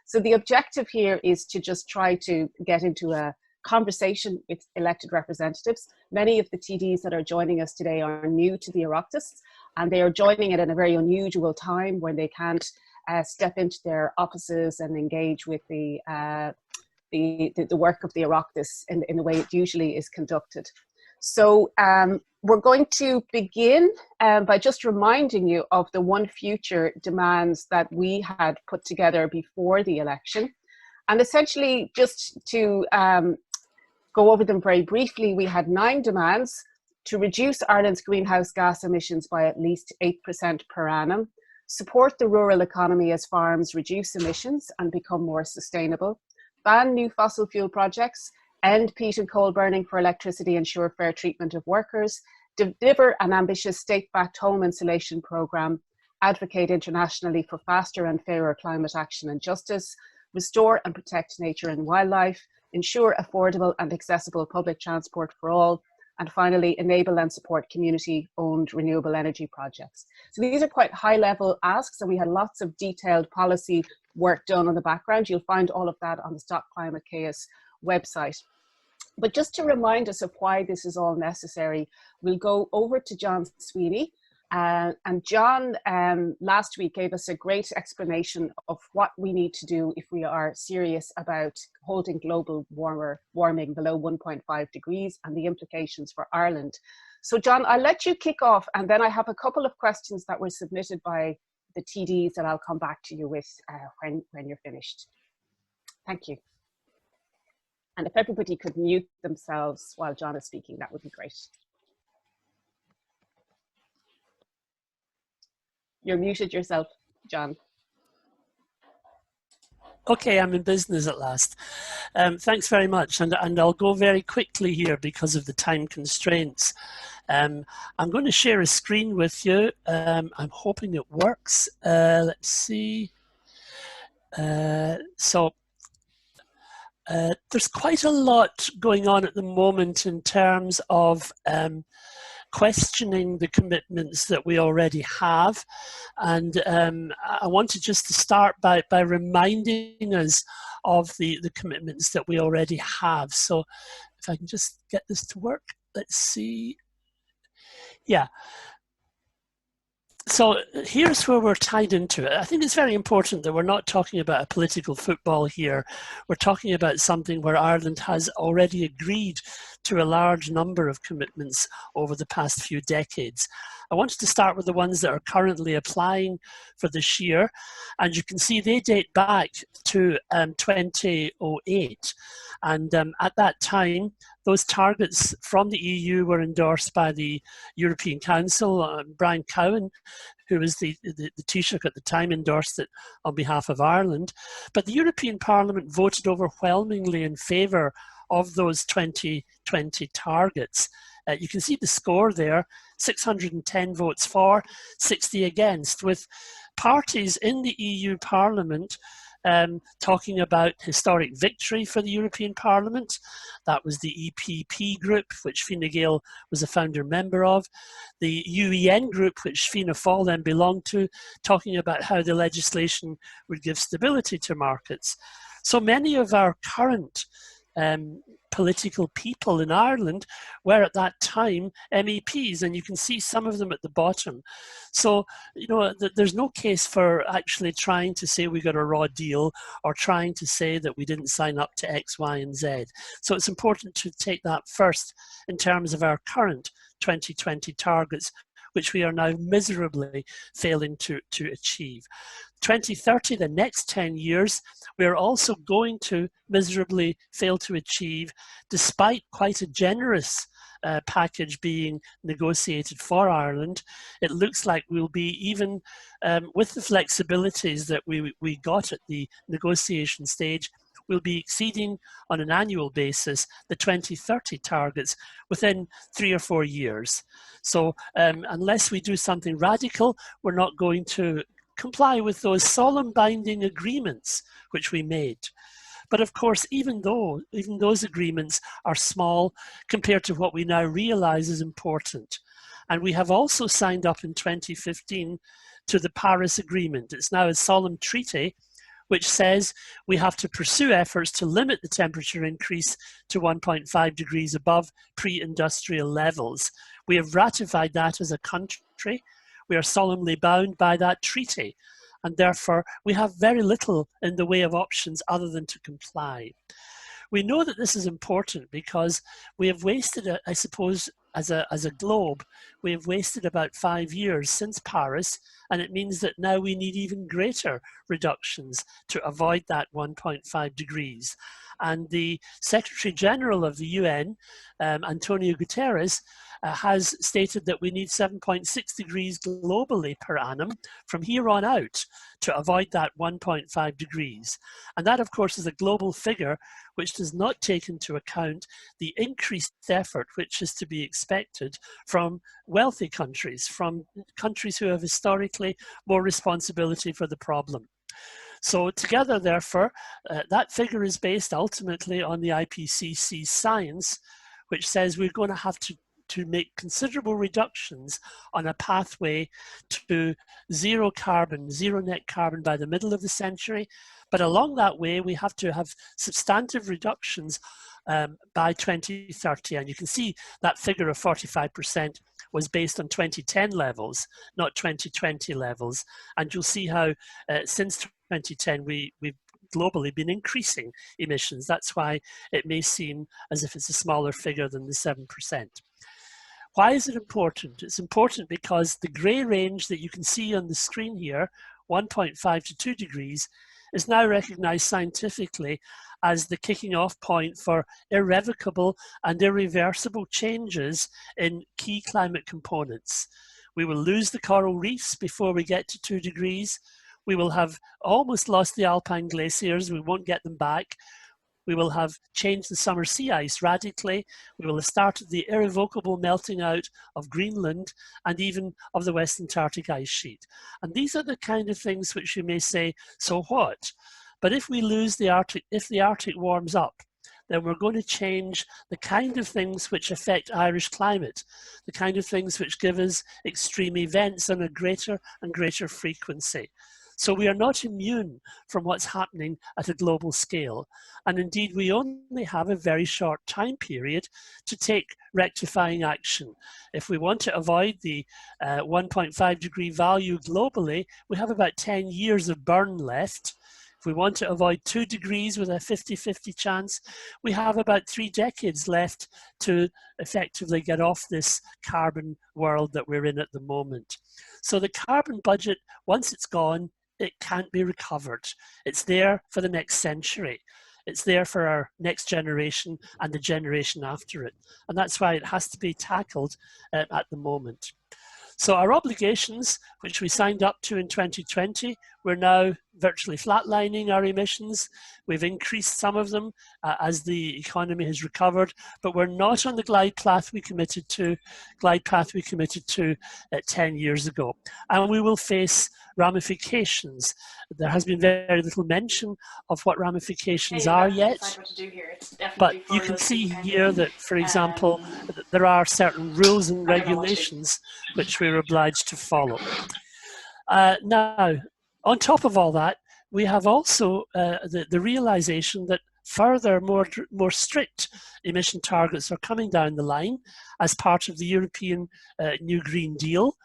So the objective here is to just try to get into a conversation with elected representatives. Many of the TDs that are joining us today are new to the Oireachtas, and they are joining it at a very unusual time when they can't step into their offices and engage with the work of the Oireachtas in the way it usually is conducted. So we're going to begin by just reminding you of the One Future demands that we had put together before the election. And essentially, just to go over them very briefly, we had 9 demands: to reduce Ireland's greenhouse gas emissions by at least 8% per annum, support the rural economy as farms reduce emissions and become more sustainable, ban new fossil fuel projects, end peat and coal burning for electricity, ensure fair treatment of workers, deliver an ambitious state-backed home insulation programme, advocate internationally for faster and fairer climate action and justice, restore and protect nature and wildlife, ensure affordable and accessible public transport for all, and finally, enable and support community-owned renewable energy projects. So these are quite high-level asks, and we had lots of detailed policy work done on the background. You'll find all of that on the Stop Climate Chaos website. But just to remind us of why this is all necessary, we'll go over to John Sweeney. And John last week gave us a great explanation of what we need to do if we are serious about holding global warming below 1.5 degrees and the implications for Ireland. So John, I'll let you kick off, and then I have a couple of questions that were submitted by the TDs that I'll come back to you with when you're finished. Thank you. And if everybody could mute themselves while John is speaking, that would be great. You're muted yourself, John. Okay, I'm in business at last. Thanks very much, and I'll go very quickly here because of the time constraints. I'm going to share a screen with you. I'm hoping it works. Let's see. So there's quite a lot going on at the moment in terms of questioning the commitments that we already have. And I wanted just to start by reminding us of the commitments that we already have. So if I can just get this to work, let's see. Yeah. So here's where we're tied into it. I think it's very important that we're not talking about a political football here. We're talking about something where Ireland has already agreed to a large number of commitments over the past few decades. I wanted to start with the ones that are currently applying for this year, and you can see they date back to 2008. And at that time, those targets from the EU were endorsed by the European Council. Brian Cowen, who was the Taoiseach at the time, endorsed it on behalf of Ireland. But the European Parliament voted overwhelmingly in favour of those 2020 targets. You can see the score there, 610 votes for, 60 against, with parties in the EU Parliament talking about historic victory for the European Parliament. That was the EPP group, which Fianna Gael was a founder member of. The UEN group, which Fianna Fáil then belonged to, talking about how the legislation would give stability to markets. So many of our current political people in Ireland were at that time MEPs, and you can see some of them at the bottom. So, you know, there's no case for actually trying to say we got a raw deal or trying to say that we didn't sign up to X, Y, and Z. So it's important to take that first in terms of our current 2020 targets, which we are now miserably failing to achieve. 2030, the next 10 years, we are also going to miserably fail to achieve, despite quite a generous package being negotiated for Ireland. It looks like we'll be, even with the flexibilities that we got at the negotiation stage, we'll be exceeding on an annual basis the 2030 targets within 3 or 4 years. So unless we do something radical, we're not going to comply with those solemn binding agreements which we made. But of course, even those agreements are small compared to what we now realize is important. And we have also signed up in 2015 to the Paris Agreement. It's now a solemn treaty which says we have to pursue efforts to limit the temperature increase to 1.5 degrees above pre-industrial levels. We have ratified that as a country. We are solemnly bound by that treaty, and therefore we have very little in the way of options other than to comply. We know that this is important because we have wasted, I suppose, as a globe, we have wasted about 5 years since Paris, and it means that now we need even greater reductions to avoid that 1.5 degrees. And the Secretary General of the UN, Antonio Guterres, has stated that we need 7.6 degrees globally per annum from here on out to avoid that 1.5 degrees. And that, of course, is a global figure which does not take into account the increased effort which is to be expected from wealthy countries, from countries who have historically more responsibility for the problem. So together, therefore, that figure is based ultimately on the IPCC science, which says we're going to have to make considerable reductions on a pathway to zero carbon, zero net carbon by the middle of the century. But along that way, we have to have substantive reductions by 2030. And you can see that figure of 45% was based on 2010 levels, not 2020 levels. And you'll see how since 2010, we've globally been increasing emissions. That's why it may seem as if it's a smaller figure than the 7%. Why is it important? It's important because the grey range that you can see on the screen here, 1.5 to 2 degrees, is now recognized scientifically as the kicking off point for irrevocable and irreversible changes in key climate components. We will lose the coral reefs before we get to 2 degrees. We will have almost lost the alpine glaciers. We won't get them back. We will have changed the summer sea ice radically. We will have started the irrevocable melting out of Greenland and even of the West Antarctic ice sheet. And these are the kind of things which you may say, so what? But if we lose the Arctic, if the Arctic warms up, then we're going to change the kind of things which affect Irish climate, the kind of things which give us extreme events on a greater and greater frequency. So we are not immune from what's happening at a global scale. And indeed, we only have a very short time period to take rectifying action. If we want to avoid the 1.5 degree value globally, we have about 10 years of burn left. If we want to avoid 2 degrees with a 50-50 chance, we have about 3 decades left to effectively get off this carbon world that we're in at the moment. So the carbon budget, once it's gone, it can't be recovered. It's there for the next century. It's there for our next generation and the generation after it. And that's why it has to be tackled at the moment. So our obligations, which we signed up to in 2020, we're now virtually flatlining our emissions. We've increased some of them as the economy has recovered, but we're not on the glide path we committed to 10 years ago. And we will face ramifications. There has been very little mention of what ramifications are yet, but you can see here that, for example, there are certain rules and regulations which we're obliged to follow. Now, on top of all that, we have also the realization that further, more strict emission targets are coming down the line as part of the European New Green Deal.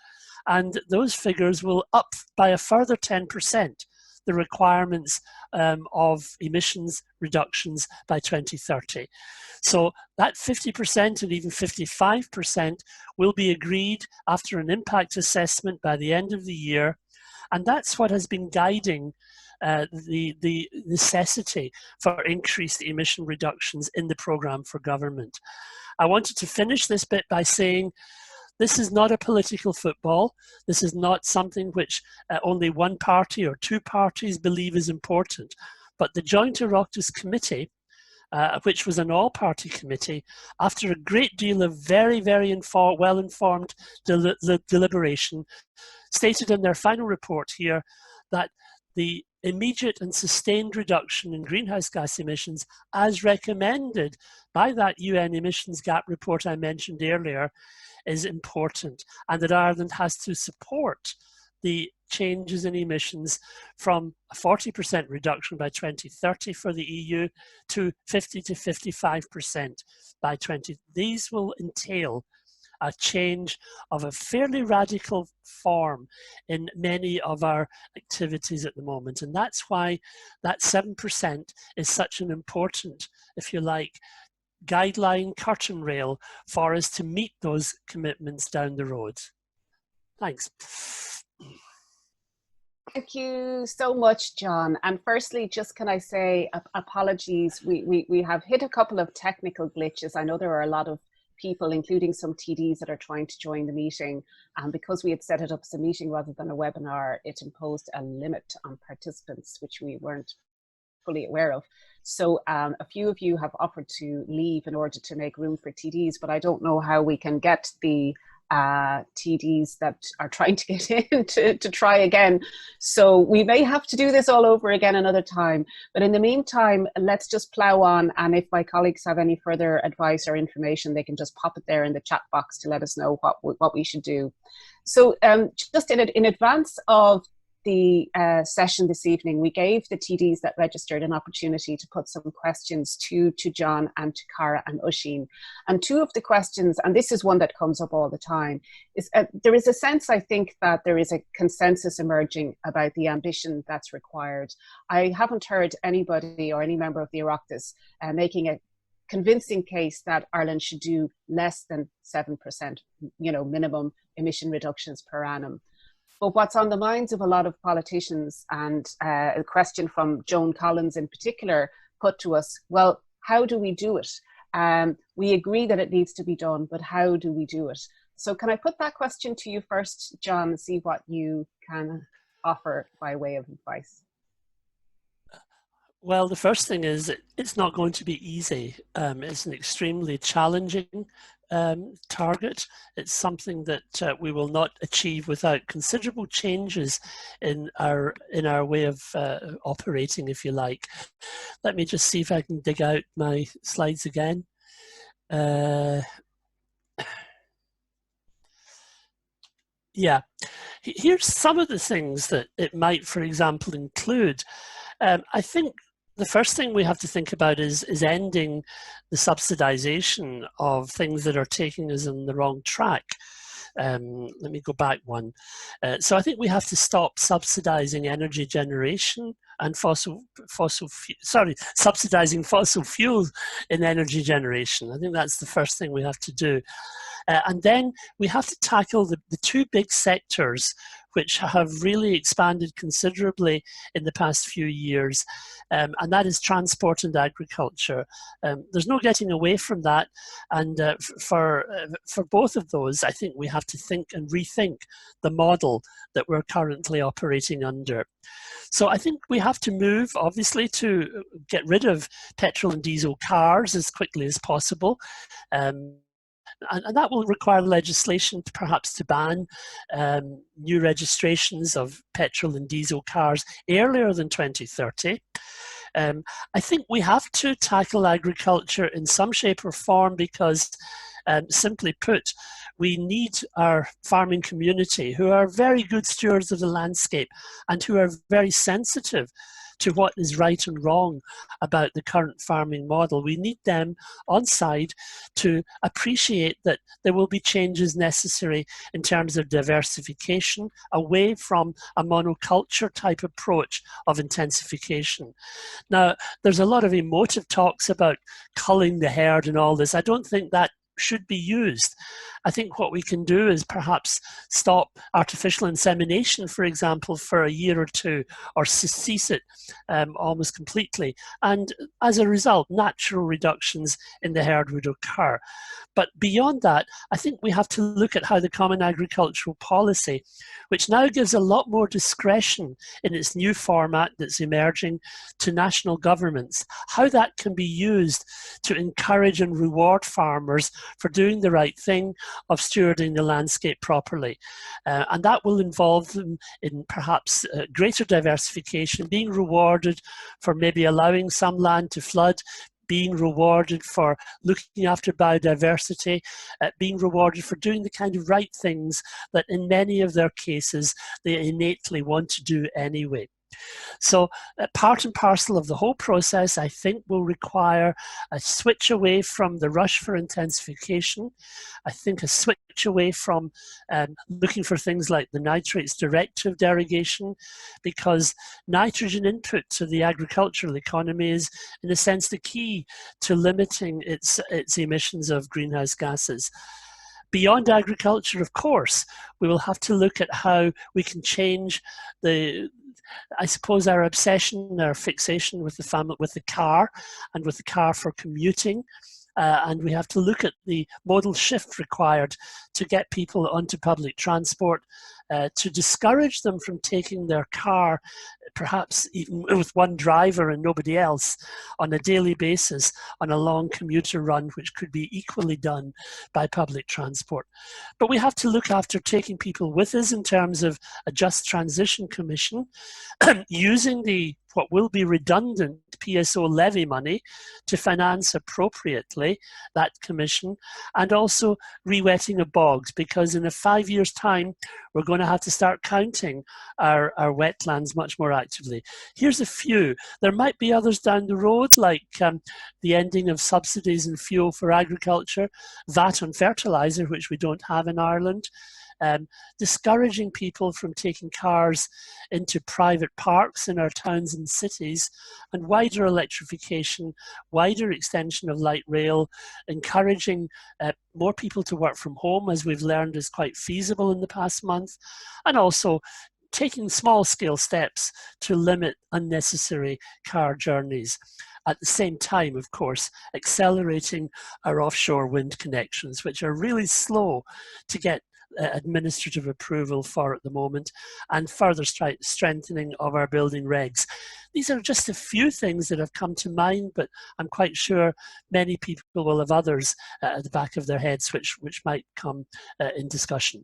And those figures will up by a further 10% the requirements of emissions reductions by 2030. So that 50% and even 55% will be agreed after an impact assessment by the end of the year. And that's what has been guiding the necessity for increased emission reductions in the programme for government. I wanted to finish this bit by saying this is not a political football. This is not something which only one party or two parties believe is important. But the Joint Oireachtas Committee, which was an all-party committee, after a great deal of very, very well-informed deliberation, stated in their final report here that the immediate and sustained reduction in greenhouse gas emissions, as recommended by that UN emissions gap report I mentioned earlier, is important, and that Ireland has to support the changes in emissions from a 40% reduction by 2030 for the EU to 50 to 55% by 20. These will entail a change of a fairly radical form in many of our activities at the moment. And that's why that 7% is such an important, if you like, guideline curtain rail for us to meet those commitments down the road. Thanks. Thank you so much, John. And firstly, just can I say apologies. We have hit a couple of technical glitches. I know there are a lot of people, including some TDs, that are trying to join the meeting. And because we had set it up as a meeting rather than a webinar, it imposed a limit on participants, which we weren't fully aware of. So a few of you have offered to leave in order to make room for TDs, but I don't know how we can get the TDs that are trying to get in to try again. So we may have to do this all over again another time. But in the meantime, let's just plow on. And if my colleagues have any further advice or information, they can just pop it there in the chat box to let us know what we should do. So just in advance of the session this evening, we gave the TDs that registered an opportunity to put some questions to John and to Cara and Oisín. And two of the questions, and this is one that comes up all the time, is there is a sense, I think, that there is a consensus emerging about the ambition that's required. I haven't heard anybody or any member of the Oireachtas making a convincing case that Ireland should do less than 7%, minimum emission reductions per annum. But what's on the minds of a lot of politicians, and a question from Joan Collins in particular put to us, well, how do we do it? We agree that it needs to be done, but how do we do it? So can I put that question to you first, John, and see what you can offer by way of advice? Well, the first thing is it's not going to be easy. It's an extremely challenging target. It's something that we will not achieve without considerable changes in our way of operating, if you like. Let me just see if I can dig out my slides again. Yeah, here's some of the things that it might, for example, include. I think the first thing we have to think about is ending the subsidization of things that are taking us on the wrong track. Let me go back one. So I think we have to stop subsidizing energy generation and subsidizing fossil fuels in energy generation. I think that's the first thing we have to do. And then we have to tackle the two big sectors which have really expanded considerably in the past few years, and that is transport and agriculture. There's no getting away from that, and for both of those, I think we have to think and rethink the model that we're currently operating under. So I think we have to move, obviously, to get rid of petrol and diesel cars as quickly as possible. And that will require legislation perhaps to ban new registrations of petrol and diesel cars earlier than 2030. I think we have to tackle agriculture in some shape or form because, simply put, we need our farming community who are very good stewards of the landscape and who are very sensitive to what is right and wrong about the current farming model. We need them on side to appreciate that there will be changes necessary in terms of diversification away from a monoculture type approach of intensification. Now, there's a lot of emotive talks about culling the herd and all this. I don't think that should be used. I think what we can do is perhaps stop artificial insemination, for example, for a year or two, or cease it almost completely. And as a result, natural reductions in the herd would occur. But beyond that, I think we have to look at how the Common Agricultural Policy, which now gives a lot more discretion in its new format that's emerging to national governments, how that can be used to encourage and reward farmers for doing the right thing, of stewarding the landscape properly. And that will involve them in perhaps greater diversification, being rewarded for maybe allowing some land to flood, being rewarded for looking after biodiversity, being rewarded for doing the kind of right things that in many of their cases they innately want to do anyway. So part and parcel of the whole process, I think, will require a switch away from the rush for intensification. I think a switch away from looking for things like the nitrates directive derogation, because nitrogen input to the agricultural economy is, in a sense, the key to limiting its emissions of greenhouse gases. Beyond agriculture, of course, we will have to look at how we can change I suppose our obsession, our fixation with the car and with the car for commuting. And we have to look at the modal shift required to get people onto public transport, to discourage them from taking their car, perhaps even with one driver and nobody else, on a daily basis on a long commuter run, which could be equally done by public transport. But we have to look after taking people with us in terms of a Just Transition Commission, using what will be redundant PSO levy money to finance appropriately that commission, and also re-wetting of bogs, because in 5 years' time we're going to have to start counting our wetlands much more actively. Here's a few. There might be others down the road, like the ending of subsidies and fuel for agriculture, VAT on fertiliser, which we don't have in Ireland, discouraging people from taking cars into private parks in our towns and cities, and wider electrification, wider extension of light rail, encouraging more people to work from home, as we've learned is quite feasible in the past month, and also taking small-scale steps to limit unnecessary car journeys. At the same time, of course, accelerating our offshore wind connections, which are really slow to get administrative approval for at the moment, and further strengthening of our building regs. These are just a few things that have come to mind, but I'm quite sure many people will have others at the back of their heads which might come in discussion.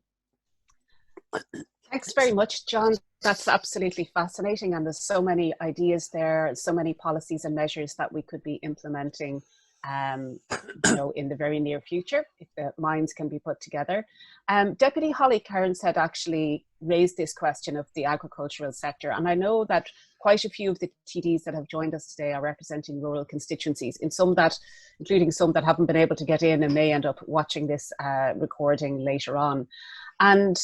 Thanks very much, John. That's absolutely fascinating, and there's so many ideas there, so many policies and measures that we could be implementing in the very near future, if the minds can be put together. Deputy Holly Cairns had actually raised this question of the agricultural sector, and I know that quite a few of the TDs that have joined us today are representing rural constituencies, including some that haven't been able to get in and may end up watching this recording later on. And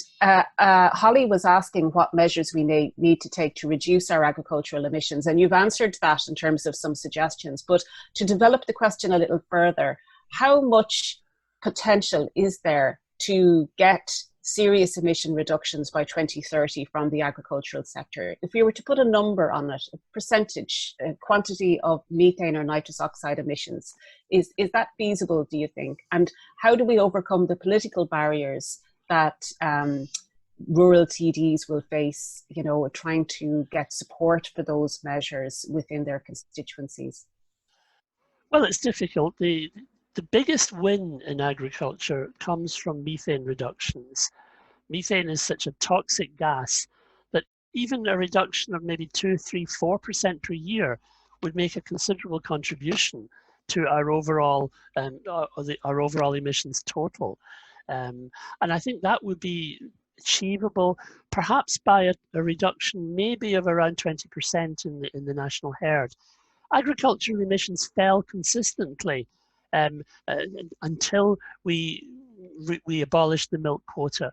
Holly was asking what measures we need to take to reduce our agricultural emissions. And you've answered that in terms of some suggestions. But to develop the question a little further, how much potential is there to get serious emission reductions by 2030 from the agricultural sector? If we were to put a number on it, a percentage, a quantity of methane or nitrous oxide emissions, is that feasible, do you think? And how do we overcome the political barriers that rural TDs will face, trying to get support for those measures within their constituencies? Well, it's difficult. The biggest win in agriculture comes from methane reductions. Methane is such a toxic gas that even a reduction of maybe 2, 3, 4% per year would make a considerable contribution to our overall emissions total. And I think that would be achievable perhaps by a reduction maybe of around 20% in the national herd. Agricultural emissions fell consistently until we abolished the milk quota.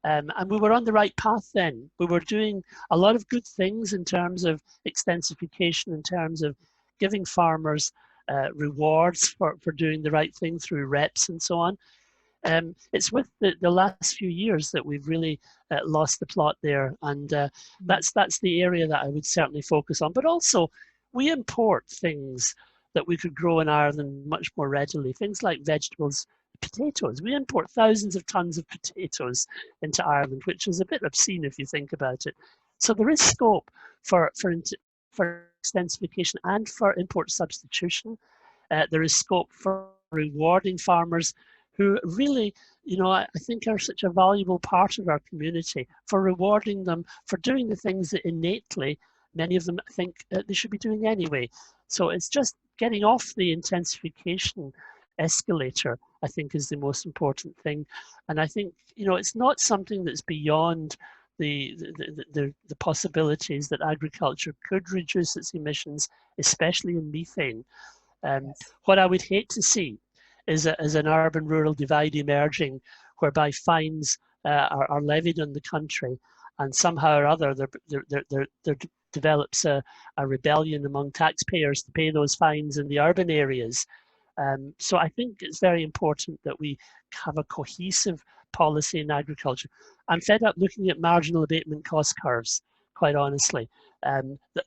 And we were on the right path then. We were doing a lot of good things in terms of extensification, in terms of giving farmers rewards for doing the right thing through reps and so on. It's with the last few years that we've really lost the plot there, and that's the area that I would certainly focus on. But also, we import things that we could grow in Ireland much more readily, things like vegetables, potatoes. We import thousands of tons of potatoes into Ireland, which is a bit obscene if you think about it. So there is scope for extensification and for import substitution. There is scope for rewarding farmers who really, I think are such a valuable part of our community, for rewarding them for doing the things that innately many of them think they should be doing anyway. So it's just getting off the intensification escalator, I think, is the most important thing. And I think, you know, it's not something that's beyond the possibilities that agriculture could reduce its emissions, especially in methane. What I would hate to see is an urban-rural divide emerging, whereby fines are levied on the country, and somehow or other there develops a rebellion among taxpayers to pay those fines in the urban areas. So I think it's very important that we have a cohesive policy in agriculture. I'm fed up looking at marginal abatement cost curves, quite honestly.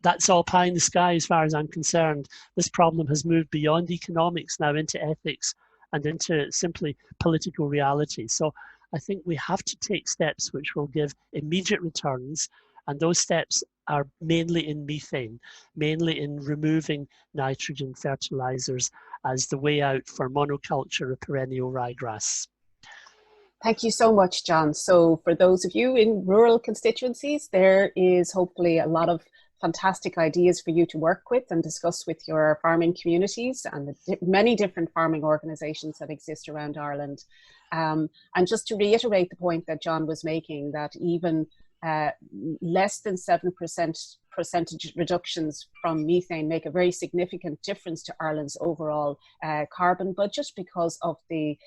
That's all pie in the sky as far as I'm concerned. This problem has moved beyond economics now into ethics and into simply political reality. So I think we have to take steps which will give immediate returns, and those steps are mainly in methane, mainly in removing nitrogen fertilizers as the way out for monoculture of perennial ryegrass. Thank you so much, John. So for those of you in rural constituencies, there is hopefully a lot of fantastic ideas for you to work with and discuss with your farming communities and the many different farming organisations that exist around Ireland. And just to reiterate the point that John was making, that even less than 7% percentage reductions from methane make a very significant difference to Ireland's overall carbon budget because of the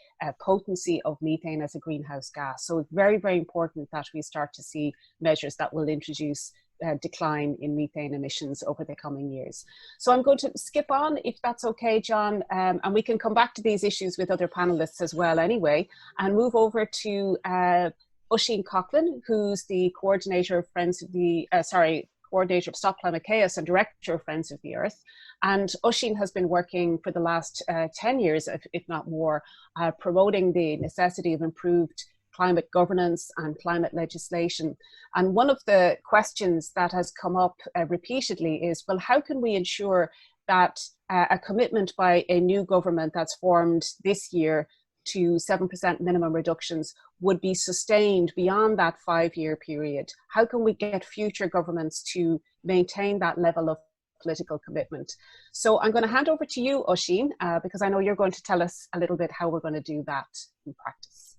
potency of methane as a greenhouse gas. So it's very, very important that we start to see measures that will introduce decline in methane emissions over the coming years. So I'm going to skip on, if that's okay, John, and we can come back to these issues with other panelists as well anyway, and move over to Oisín Coughlin, who's the coordinator of Friends of the, coordinator of Stop Climate Chaos and director of Friends of the Earth. And Oisín has been working for the last 10 years, if not more, promoting the necessity of improved climate governance and climate legislation. And one of the questions that has come up repeatedly is, well, how can we ensure that a commitment by a new government that's formed this year to 7% minimum reductions would be sustained beyond that 5-year period? How can we get future governments to maintain that level of political commitment? So I'm going to hand over to you, Oisín, because I know you're going to tell us a little bit how we're going to do that in practice.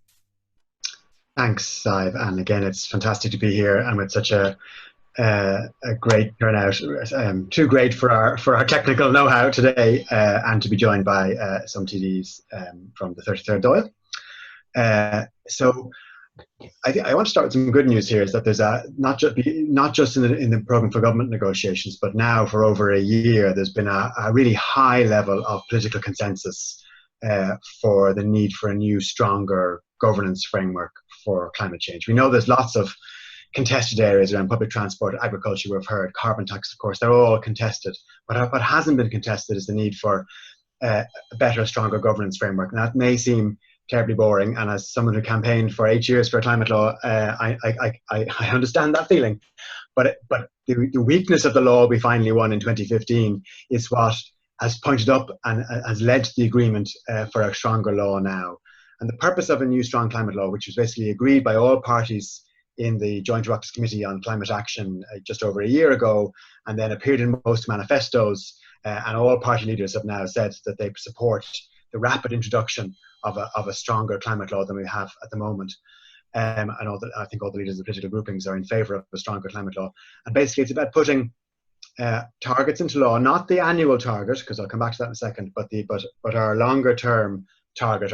Thanks, Sive. And again, it's fantastic to be here and with such a great turnout, too great for our technical know-how today, and to be joined by some TDs from the 33rd Dáil. So I want to start with some good news here, is that there's not just in the programme for government negotiations, but now for over a year, there's been a really high level of political consensus for the need for a new, stronger governance framework for climate change. We know there's lots of contested areas around public transport, agriculture, we've heard, carbon tax, of course, they're all contested. But what hasn't been contested is the need for a better, stronger governance framework. And that may seem terribly boring, and as someone who campaigned for 8 years for a climate law, I understand that feeling. But the weakness of the law we finally won in 2015 is what has pointed up and has led to the agreement for a stronger law now. And the purpose of a new strong climate law, which was basically agreed by all parties in the Joint Oireachtas Committee on Climate Action just over a year ago, and then appeared in most manifestos, and all party leaders have now said that they support the rapid introduction of a stronger climate law than we have at the moment. I think all the leaders of political groupings are in favour of a stronger climate law. And basically it's about putting targets into law, not the annual target, because I'll come back to that in a second, but our longer term target,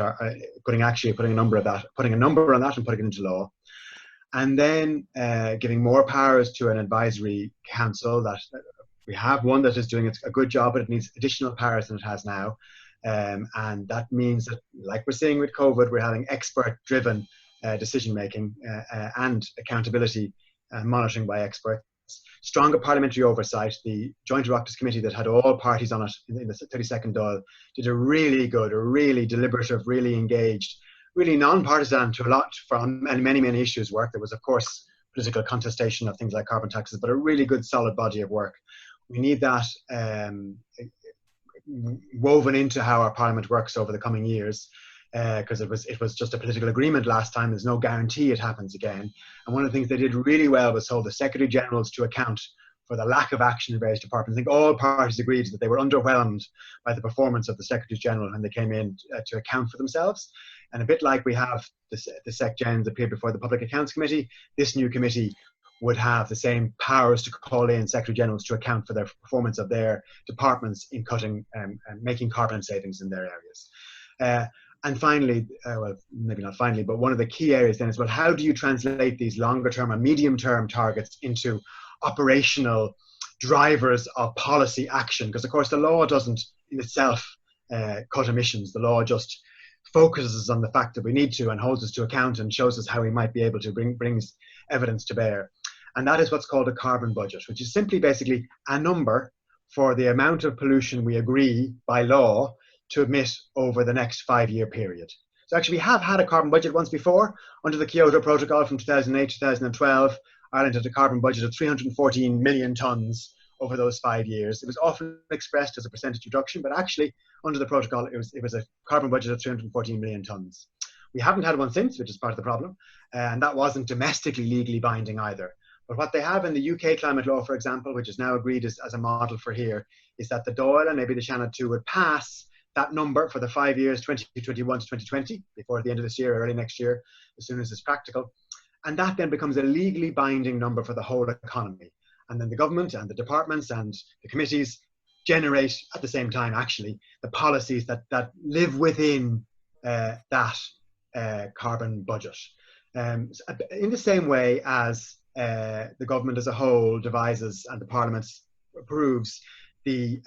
putting a number on that and putting it into law. And then giving more powers to an advisory council. That we have one that is doing a good job, but it needs additional powers than it has now. And that means that, like we're seeing with COVID, we're having expert-driven decision-making and accountability monitoring by experts. Stronger parliamentary oversight. The Joint Oireachtas Committee that had all parties on it in the 32nd Dáil did a really good, a really deliberative, really engaged, really non-partisan to a lot from many, many issues work. There was, of course, political contestation of things like carbon taxes, but a really good, solid body of work. We need that woven into how our parliament works over the coming years, because it was just a political agreement last time. There's no guarantee it happens again. And one of the things they did really well was hold the Secretary Generals to account for the lack of action in various departments. I think all parties agreed that they were underwhelmed by the performance of the Secretaries General when they came in to account for themselves. And a bit like we have the Sec Gens appear before the Public Accounts Committee, this new committee would have the same powers to call in Secretary Generals to account for their performance of their departments in cutting and making carbon savings in their areas. And finally, well, maybe not finally, but one of the key areas then is, well, how do you translate these longer term and medium term targets into operational drivers of policy action? Because of course the law doesn't in itself cut emissions. The law just focuses on the fact that we need to and holds us to account and shows us how we might be able to brings evidence to bear. And that is what's called a carbon budget, which is simply basically a number for the amount of pollution we agree by law to emit over the next 5-year period. So actually we have had a carbon budget once before. Under the Kyoto Protocol from 2008-2012, Ireland had a carbon budget of 314 million tonnes over those 5 years. It was often expressed as a percentage reduction, but actually under the protocol it was a carbon budget of 314 million tonnes. We haven't had one since, which is part of the problem, and that wasn't domestically legally binding either. But what they have in the UK climate law, for example, which is now agreed as a model for here, is that the Dáil and maybe the Shannon too would pass that number for the 5 years, 2021 to 2020, before the end of this year or early next year, as soon as it's practical. And that then becomes a legally binding number for the whole economy. And then the government and the departments and the committees generate at the same time, actually, the policies that live within that carbon budget. In the same way as the government as a whole devises and the Parliament approves the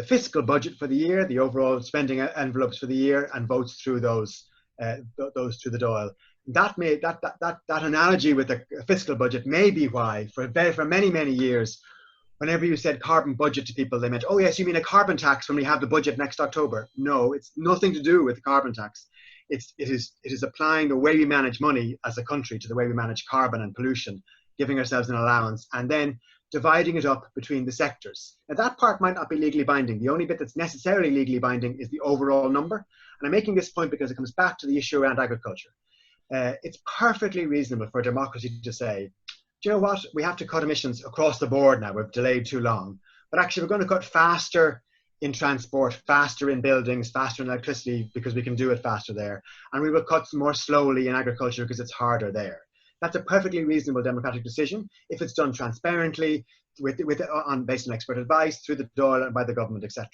fiscal budget for the year, the overall spending envelopes for the year, and votes through those through the Dáil. That analogy with the fiscal budget may be why for many years, whenever you said carbon budget to people, they meant, oh yes, you mean a carbon tax when we have the budget next October. No, it's nothing to do with the carbon tax. It is applying the way we manage money as a country to the way we manage carbon and pollution, giving ourselves an allowance, and then dividing it up between the sectors. Now that part might not be legally binding. The only bit that's necessarily legally binding is the overall number. And I'm making this point because it comes back to the issue around agriculture. It's perfectly reasonable for a democracy to say, do you know what, we have to cut emissions across the board now, we've delayed too long. But actually we're going to cut faster in transport, faster in buildings, faster in electricity because we can do it faster there. And we will cut more slowly in agriculture because it's harder there. That's a perfectly reasonable democratic decision if it's done transparently, based on expert advice, through the Dáil and by the government, etc.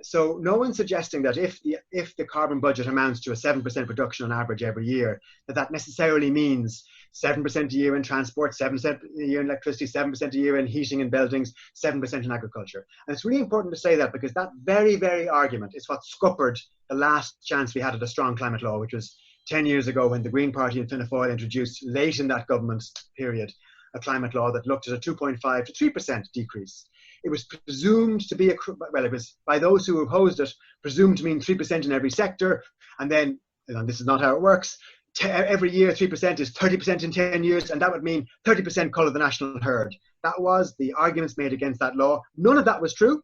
So no one's suggesting that if the carbon budget amounts to a 7% reduction on average every year, that necessarily means 7% a year in transport, 7% a year in electricity, 7% a year in heating and buildings, 7% in agriculture. And it's really important to say that because that very argument is what scuppered the last chance we had at a strong climate law, which was 10 years ago when the Green Party and Fianna Fáil introduced late in that government period a climate law that looked at a 2.5 to 3% decrease. It was presumed to be it was by those who opposed it presumed to mean 3% in every sector, and then, and this is not how it works, every year 3% is 30% in 10 years, and that would mean 30% colour the national herd. That was the arguments made against that law. None of that was true.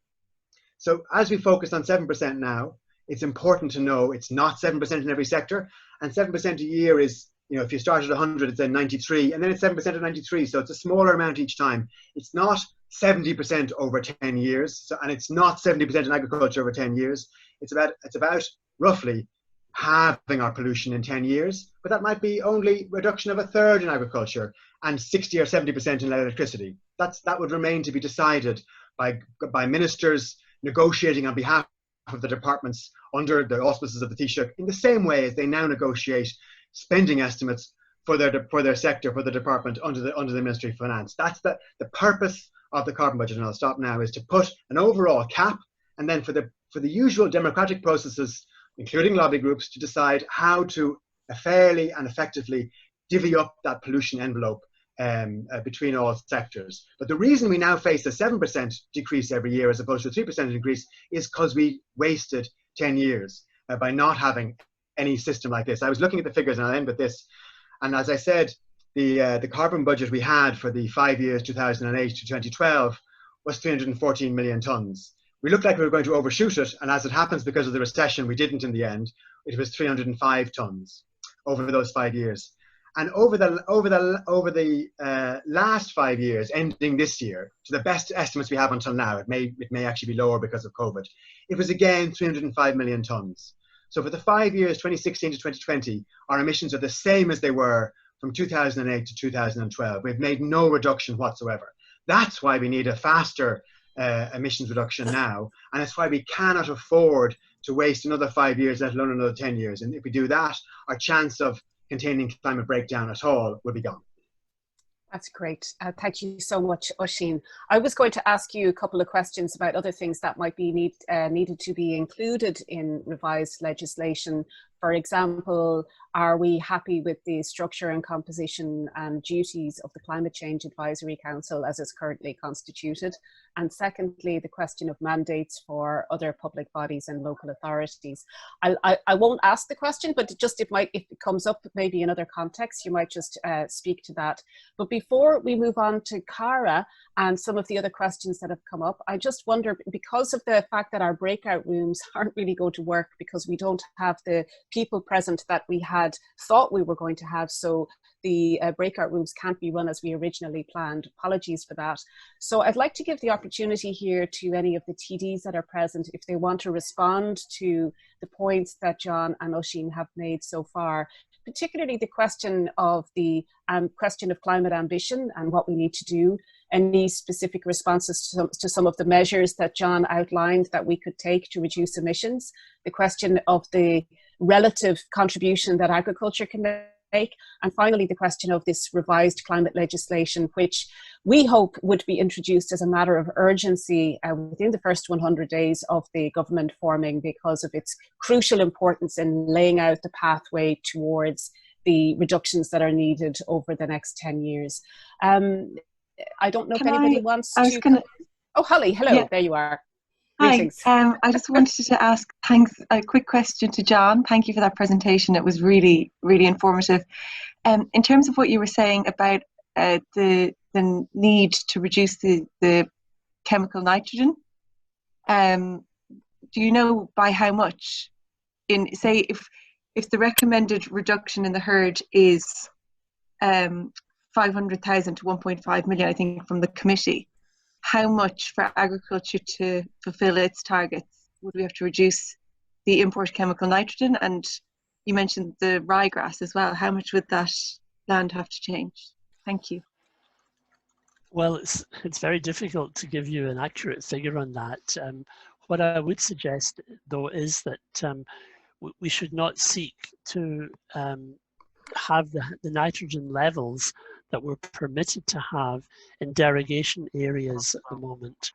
So as we focus on 7% now, it's important to know it's not 7% in every sector, and 7% a year is, you know, if you start at 100, it's then 93, and then it's 7% at 93, so it's a smaller amount each time. It's not 70% over 10 years, and it's not 70% in agriculture over 10 years. It's about roughly halving our pollution in 10 years, but that might be only reduction of a third in agriculture and 60 or 70% in electricity. That would remain to be decided by ministers negotiating on behalf of the departments under the auspices of the Taoiseach, in the same way as they now negotiate spending estimates for their sector, for the department under the Ministry of Finance. That's the purpose of the carbon budget, and I'll stop now, is to put an overall cap, and then for the usual democratic processes, including lobby groups, to decide how to fairly and effectively divvy up that pollution envelope between all sectors. But the reason we now face a 7% decrease every year as opposed to a 3% increase is because we wasted 10 years by not having any system like this. I was looking at the figures, and I'll end with this. And as I said, the carbon budget we had for the 5 years, 2008 to 2012, was 314 million tonnes. We looked like we were going to overshoot it, and as it happens, because of the recession, we didn't in the end. It was 305 tonnes over those 5 years. And over the last 5 years, ending this year, to the best estimates we have until now, it may actually be lower because of COVID, it was again 305 million tons. So for the 5 years, 2016 to 2020, our emissions are the same as they were from 2008 to 2012. We've made no reduction whatsoever. That's why we need a faster emissions reduction now, and it's why we cannot afford to waste another 5 years, let alone another 10 years. And if we do that, our chance of containing climate breakdown at all will be gone. That's great. Thank you so much, Oisín. I was going to ask you a couple of questions about other things that might be needed to be included in revised legislation. For example, are we happy with the structure and composition and duties of the Climate Change Advisory Council as is currently constituted? And secondly, the question of mandates for other public bodies and local authorities. I won't ask the question, but just if it comes up maybe in other contexts, you might just speak to that. But before we move on to Cara and some of the other questions that have come up, I just wonder, because of the fact that our breakout rooms aren't really going to work because we don't have the people present that we had thought we were going to have, so the breakout rooms can't be run as we originally planned. Apologies for that. So I'd like to give the opportunity here to any of the TDs that are present if they want to respond to the points that John and Oisín have made so far, particularly the question of climate ambition and what we need to do. Any specific responses to some of the measures that John outlined that we could take to reduce emissions, the question of the relative contribution that agriculture can make, and finally the question of this revised climate legislation, which we hope would be introduced as a matter of urgency within the first 100 days of the government forming because of its crucial importance in laying out the pathway towards the reductions that are needed over the next 10 years. I don't know if anybody wants to... Oh, Holly, hello, yeah. There you are. Hi, I just wanted to ask a quick question to John. Thank you for that presentation. It was really, really informative. In terms of what you were saying about the need to reduce the chemical nitrogen, do you know by how much? Say if the recommended reduction in the herd is 500,000 to 1.5 million, I think, from the committee, how much for agriculture to fulfill its targets would we have to reduce the import chemical nitrogen? And you mentioned the ryegrass as well. How much would that land have to change? Thank you. Well, it's very difficult to give you an accurate figure on that. What I would suggest, though, is that we should not seek to have the nitrogen levels that we're permitted to have in derogation areas at the moment,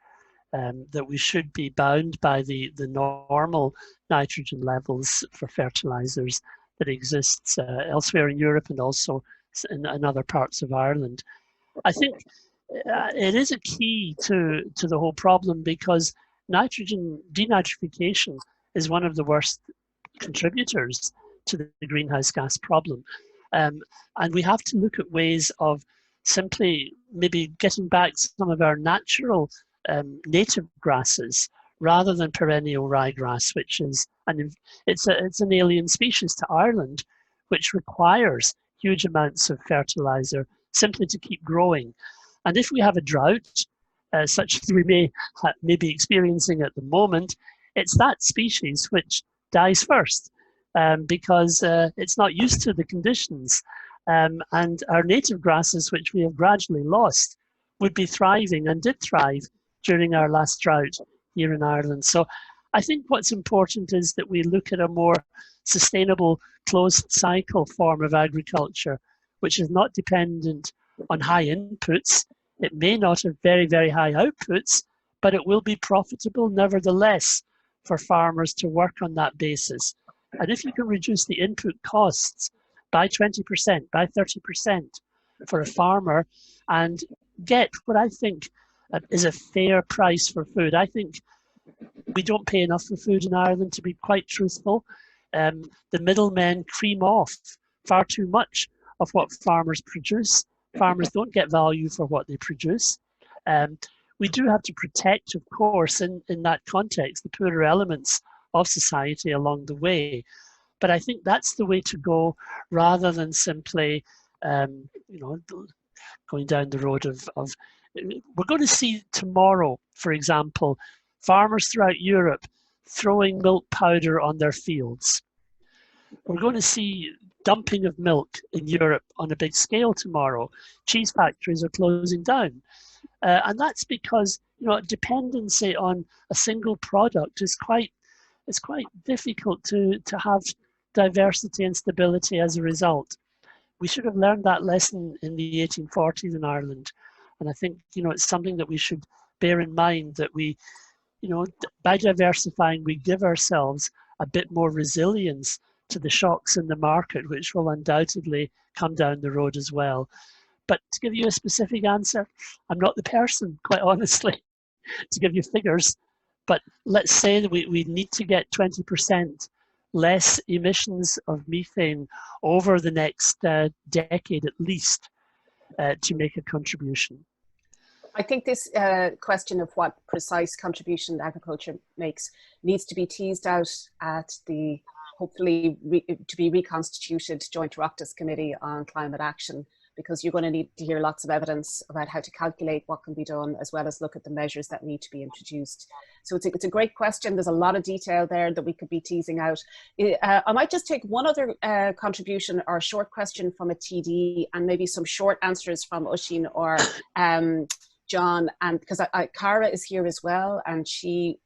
that we should be bound by the normal nitrogen levels for fertilizers that exists elsewhere in Europe and also in other parts of Ireland. I think it is a key to the whole problem because nitrogen denitrification is one of the worst contributors to the greenhouse gas problem. And we have to look at ways of simply maybe getting back some of our natural native grasses rather than perennial ryegrass, which is it's an alien species to Ireland, which requires huge amounts of fertilizer simply to keep growing. And if we have a drought, such as we may be experiencing at the moment, it's that species which dies first. Because it's not used to the conditions. And our native grasses, which we have gradually lost, would be thriving and did thrive during our last drought here in Ireland. So I think what's important is that we look at a more sustainable closed cycle form of agriculture, which is not dependent on high inputs. It may not have very, very high outputs, but it will be profitable nevertheless for farmers to work on that basis. And if you can reduce the input costs by 20%, by 30% for a farmer and get what I think is a fair price for food. I think we don't pay enough for food in Ireland, to be quite truthful. The middlemen cream off far too much of what farmers produce. Farmers don't get value for what they produce. We do have to protect, of course, in that context, the poorer elements of society along the way. But I think that's the way to go rather than simply you know, going down the road of we're going to see tomorrow, for example, farmers throughout Europe throwing milk powder on their fields. We're going to see dumping of milk in Europe on a big scale tomorrow. Cheese factories are closing down. And that's because, you know, dependency on a single product is quite difficult to have diversity and stability as a result. We should have learned that lesson in the 1840s in Ireland. And I think, you know, it's something that we should bear in mind, that we, you know, by diversifying, we give ourselves a bit more resilience to the shocks in the market, which will undoubtedly come down the road as well. But to give you a specific answer, I'm not the person, quite honestly, to give you figures. But let's say that we need to get 20% less emissions of methane over the next decade at least to make a contribution. I think this question of what precise contribution agriculture makes needs to be teased out at the hopefully to be reconstituted Joint Oireachtas Committee on Climate Action, because you're going to need to hear lots of evidence about how to calculate what can be done, as well as look at the measures that need to be introduced. So it's a great question. There's a lot of detail there that we could be teasing out. I might just take one other contribution or a short question from a TD, and maybe some short answers from Oisín or John, and because Cara is here as well, and she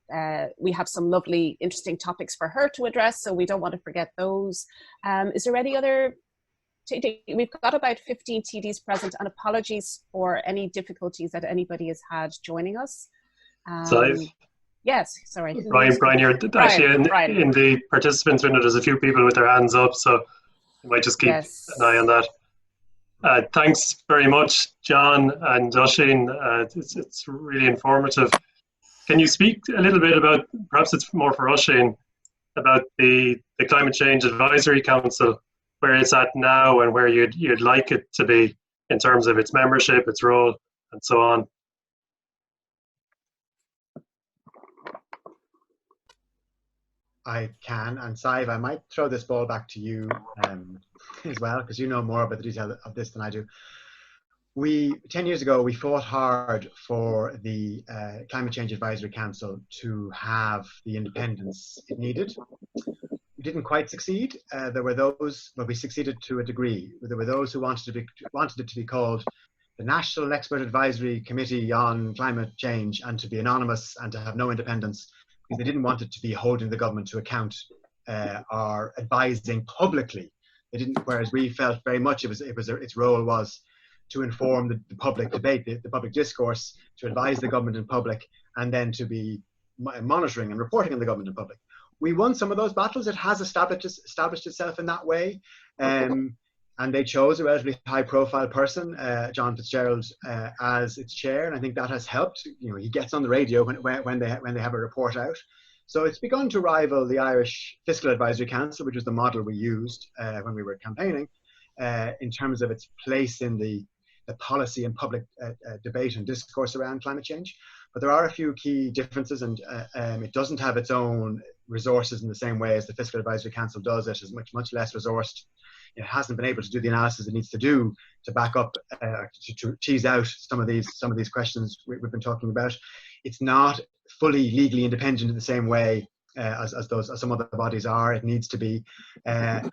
we have some lovely interesting topics for her to address, so we don't want to forget those. Is there any other? We've got about 15 TDs present, and apologies for any difficulties that anybody has had joining us. Yes, sorry. Brian, you're actually in the participants window. There's a few people with their hands up, so you might just keep an eye on that. Thanks very much, John and Oisín. It's really informative. Can you speak a little bit about, perhaps it's more for Oisín, about the Climate Change Advisory Council, where it's at now and where you'd like it to be in terms of its membership, its role, and so on? I can, and Sive, I might throw this ball back to you as well, because you know more about the detail of this than I do. 10 years ago, we fought hard for the Climate Change Advisory Council to have the independence it needed. We didn't quite succeed. There were those, but we succeeded to a degree. There were those who wanted it to be called the National Expert Advisory Committee on Climate Change, and to be anonymous and to have no independence, because they didn't want it to be holding the government to account or advising publicly. They didn't. Whereas we felt very much its role was to inform the public debate, the public discourse, to advise the government in public, and then to be monitoring and reporting on the government in public. We won some of those battles. It has established itself in that way. And they chose a relatively high-profile person, John Fitzgerald, as its chair, and I think that has helped. You know, he gets on the radio when they have a report out. So it's begun to rival the Irish Fiscal Advisory Council, which was the model we used when we were campaigning, in terms of its place in the policy and public debate and discourse around climate change. But there are a few key differences, and it doesn't have its own resources in the same way as the Fiscal Advisory Council does. It is much less resourced. It hasn't been able to do the analysis it needs to do to back up, to tease out some of these questions we've been talking about. It's not fully legally independent in the same way as some other bodies are. It needs to be. And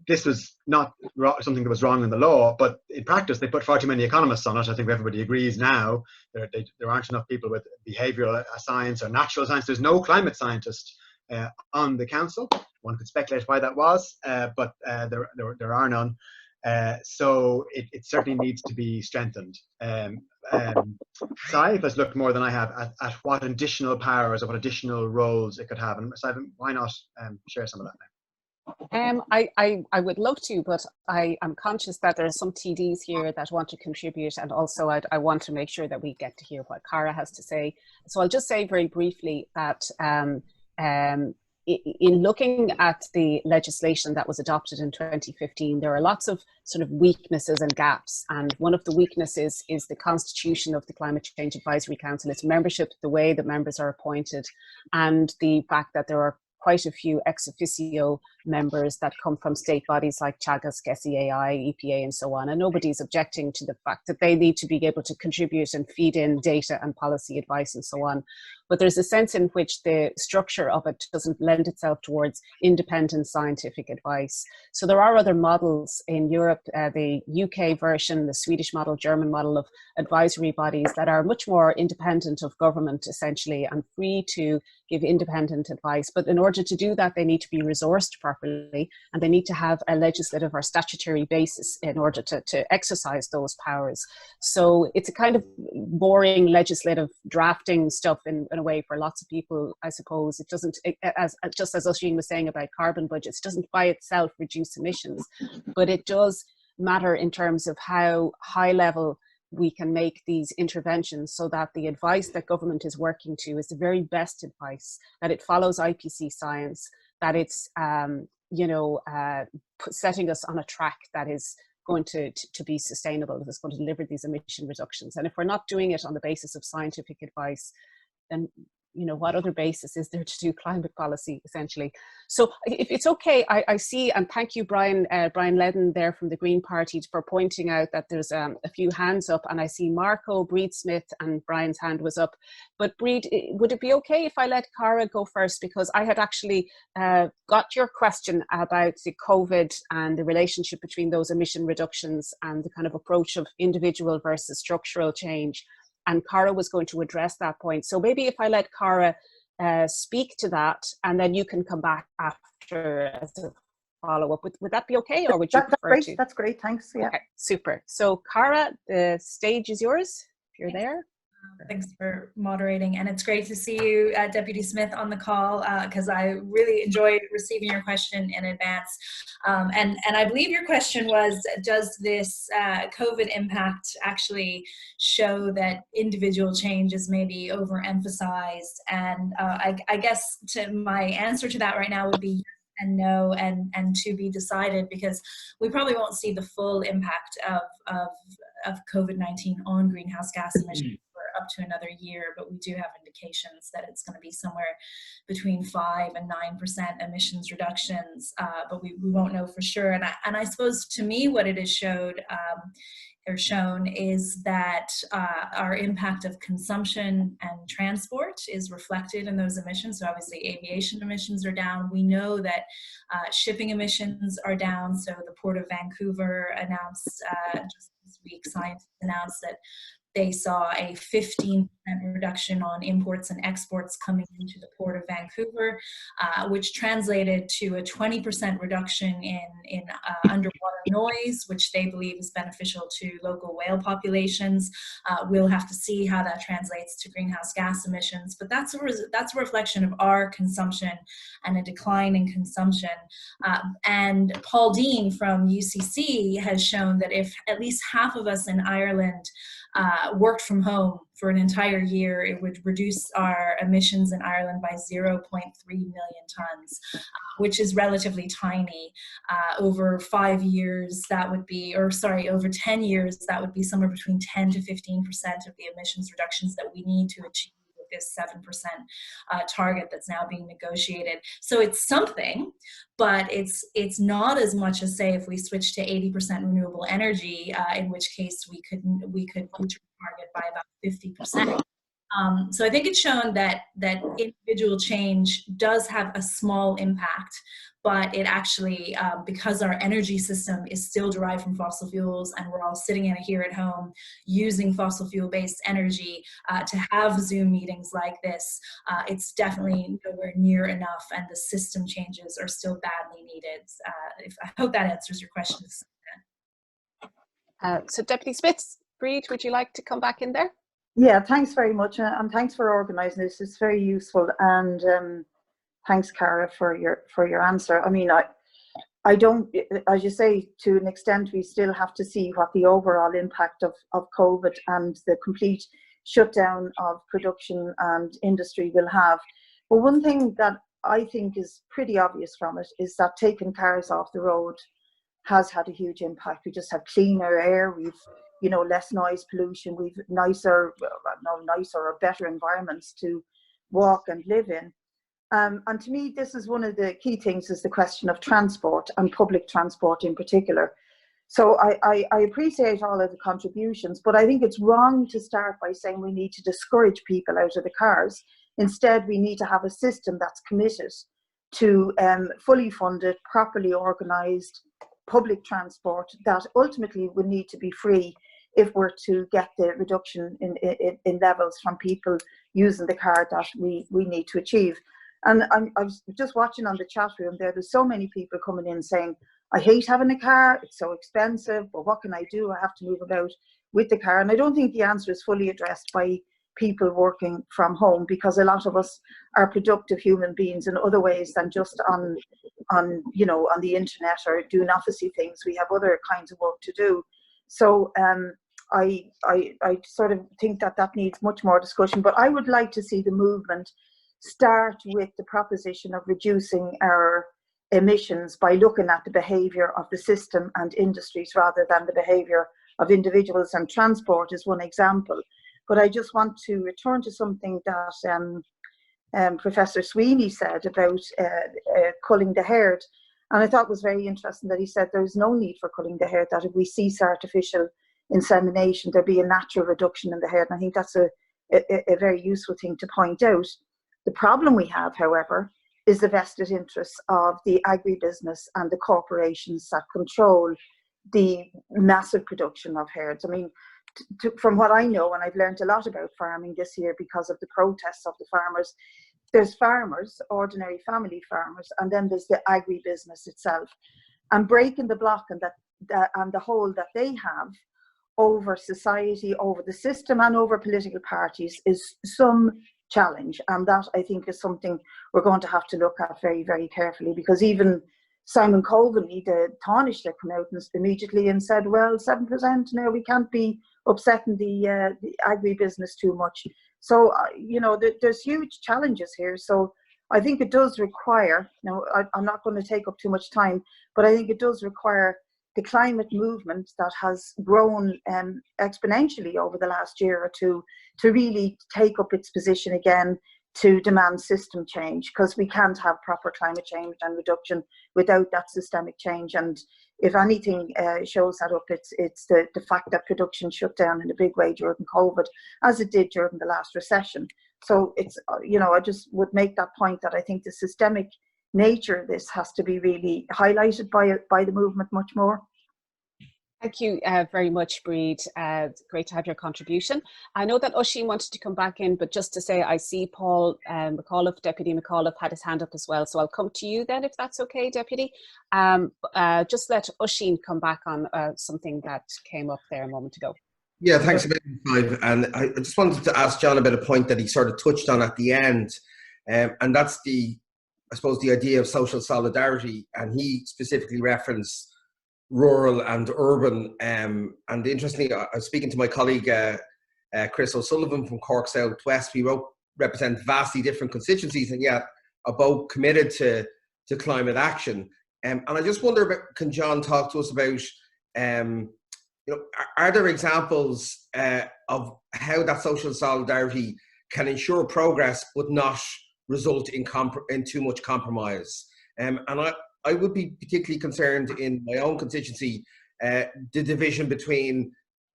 this was not something that was wrong in the law, but in practice they put far too many economists on it. I think everybody agrees now there aren't enough people with behavioural science or natural science. There's no climate scientist on the council. One could speculate why that was, but there are none. So it certainly needs to be strengthened. Sive has looked more than I have at what additional powers or what additional roles it could have. And Sive, why not share some of that now? I would love to, but I am conscious that there are some TDs here that want to contribute, and also I want to make sure that we get to hear what Cara has to say. So I'll just say very briefly that in looking at the legislation that was adopted in 2015, there are lots of sort of weaknesses and gaps. And one of the weaknesses is the constitution of the Climate Change Advisory Council, its membership, the way that members are appointed, and the fact that there are quite a few ex officio members that come from state bodies like Chagas, GESI, EPA, and so on. And nobody's objecting to the fact that they need to be able to contribute and feed in data and policy advice and so on. But there's a sense in which the structure of it doesn't lend itself towards independent scientific advice. So there are other models in Europe, the UK version, the Swedish model, German model of advisory bodies that are much more independent of government, essentially, and free to give independent advice. But in order to do that, they need to be resourced properly, and they need to have a legislative or statutory basis in order to exercise those powers. So it's a kind of boring legislative drafting stuff in a way for lots of people, I suppose. It doesn't, just as Oisin was saying about carbon budgets, it doesn't by itself reduce emissions, but it does matter in terms of how high level we can make these interventions so that the advice that government is working to is the very best advice, that it follows IPC science, that it's setting us on a track that is going to be sustainable, that is going to deliver these emission reductions. And if we're not doing it on the basis of scientific advice, then what other basis is there to do climate policy, essentially? So if it's okay, I see, and thank you, Brian Ledden there from the Green Party for pointing out that there's a few hands up, and I see Marco, Breed Smith, and Brian's hand was up. But Breed, would it be okay if I let Cara go first? Because I had actually got your question about the COVID and the relationship between those emission reductions and the kind of approach of individual versus structural change. And Cara was going to address that point. So maybe if I let Cara speak to that, and then you can come back after as a follow-up. Would that be okay, or would you prefer to? That's great, thanks. Yeah. Okay, super. So Cara, the stage is yours, if you're there. Thanks for moderating, and it's great to see you, Deputy Smith, on the call, because I really enjoyed receiving your question in advance. And I believe your question was, does this COVID impact actually show that individual change is maybe overemphasized? And I guess my answer to that right now would be yes and no, and to be decided, because we probably won't see the full impact of COVID-19 on greenhouse gas emissions up to another year, but we do have indications that it's going to be somewhere between 5 and 9% emissions reductions, but we won't know for sure. And I suppose, to me, what it has shown is that our impact of consumption and transport is reflected in those emissions. So obviously aviation emissions are down. We know that shipping emissions are down. So the Port of Vancouver announced just this week, scientists announced that they saw a 15% reduction on imports and exports coming into the Port of Vancouver, which translated to a 20% reduction in underwater noise, which they believe is beneficial to local whale populations. We'll have to see how that translates to greenhouse gas emissions, but that's a reflection of our consumption and a decline in consumption. And Paul Dean from UCC has shown that if at least half of us in Ireland worked from home for an entire year, it would reduce our emissions in Ireland by 0.3 million tons, which is relatively tiny. Over 5 years, that would be, over 10 years, that would be somewhere between 10 to 15% of the emissions reductions that we need to achieve this 7% target that's now being negotiated. So it's something, but it's not as much as, say, if we switch to 80% renewable energy, in which case we could reach our target by about 50%. So I think it's shown that individual change does have a small impact, but it actually, because our energy system is still derived from fossil fuels, and we're all sitting in here at home using fossil fuel-based energy to have Zoom meetings like this, it's definitely nowhere near enough, and the system changes are still badly needed. I hope that answers your question. So Deputy Smith, Breed, would you like to come back in there? Yeah, thanks very much, and thanks for organising this. It's very useful, and thanks, Cara, for your answer. I mean, I don't, as you say, to an extent, we still have to see what the overall impact of COVID and the complete shutdown of production and industry will have. But one thing that I think is pretty obvious from it is that taking cars off the road has had a huge impact. We just have cleaner air, we've less noise pollution, we've nicer or better environments to walk and live in. And to me, this is one of the key things, is the question of transport, and public transport in particular. So I appreciate all of the contributions, but I think it's wrong to start by saying we need to discourage people out of the cars. Instead, we need to have a system that's committed to fully funded, properly organised public transport that ultimately would need to be free if we're to get the reduction in levels from people using the car that we need to achieve. And I was just watching on the chat room there, there's so many people coming in saying, I hate having a car, it's so expensive, but what can I do? I have to move about with the car. And I don't think the answer is fully addressed by people working from home, because a lot of us are productive human beings in other ways than just on the internet or doing officey things. We have other kinds of work to do. So I sort of think that needs much more discussion, but I would like to see the movement start with the proposition of reducing our emissions by looking at the behaviour of the system and industries rather than the behaviour of individuals, and transport is one example. But I just want to return to something that Professor Sweeney said about culling the herd. And I thought it was very interesting that he said there's no need for culling the herd, that if we cease artificial insemination, there'll be a natural reduction in the herd. And I think that's a very useful thing to point out. The problem we have, however, is the vested interests of the agribusiness and the corporations that control the massive production of herds. I mean, from what I know, and I've learned a lot about farming this year because of the protests of the farmers, there's farmers, ordinary family farmers, and then there's the agribusiness itself. And breaking the block and the hold that they have over society, over the system, and over political parties is some challenge. And that, I think, is something we're going to have to look at very, very carefully, because even Simon Coveney, the Taoiseach, came out immediately and said, well, 7%, no, we can't be upsetting the agribusiness too much. So, there's huge challenges here. So I think it does require, I'm not going to take up too much time, but I think it does require the climate movement that has grown exponentially over the last year or two to really take up its position again to demand system change, because we can't have proper climate change and reduction without that systemic change. And if anything shows that up, it's the fact that production shut down in a big way during COVID, as it did during the last recession. So it's, I just would make that point that I think the systemic nature of this has to be really highlighted by the movement much more. Thank you very much, Breed. Great to have your contribution. I know that Oisín wanted to come back in, but just to say, I see Paul McAuliffe, Deputy McAuliffe, had his hand up as well. So I'll come to you then, if that's okay, Deputy. Just let Oisín come back on something that came up there a moment ago. Yeah, thanks a bit, Clive. And I just wanted to ask John about a point that he sort of touched on at the end. And that's I suppose, the idea of social solidarity. And he specifically referenced rural and urban. And interestingly, I was speaking to my colleague, Chris O'Sullivan from Cork South West. We represent vastly different constituencies, and yet are both committed to climate action. And I just wonder, can John talk to us about, are there examples of how that social solidarity can ensure progress but not result in too much compromise? And I would be particularly concerned in my own constituency, the division between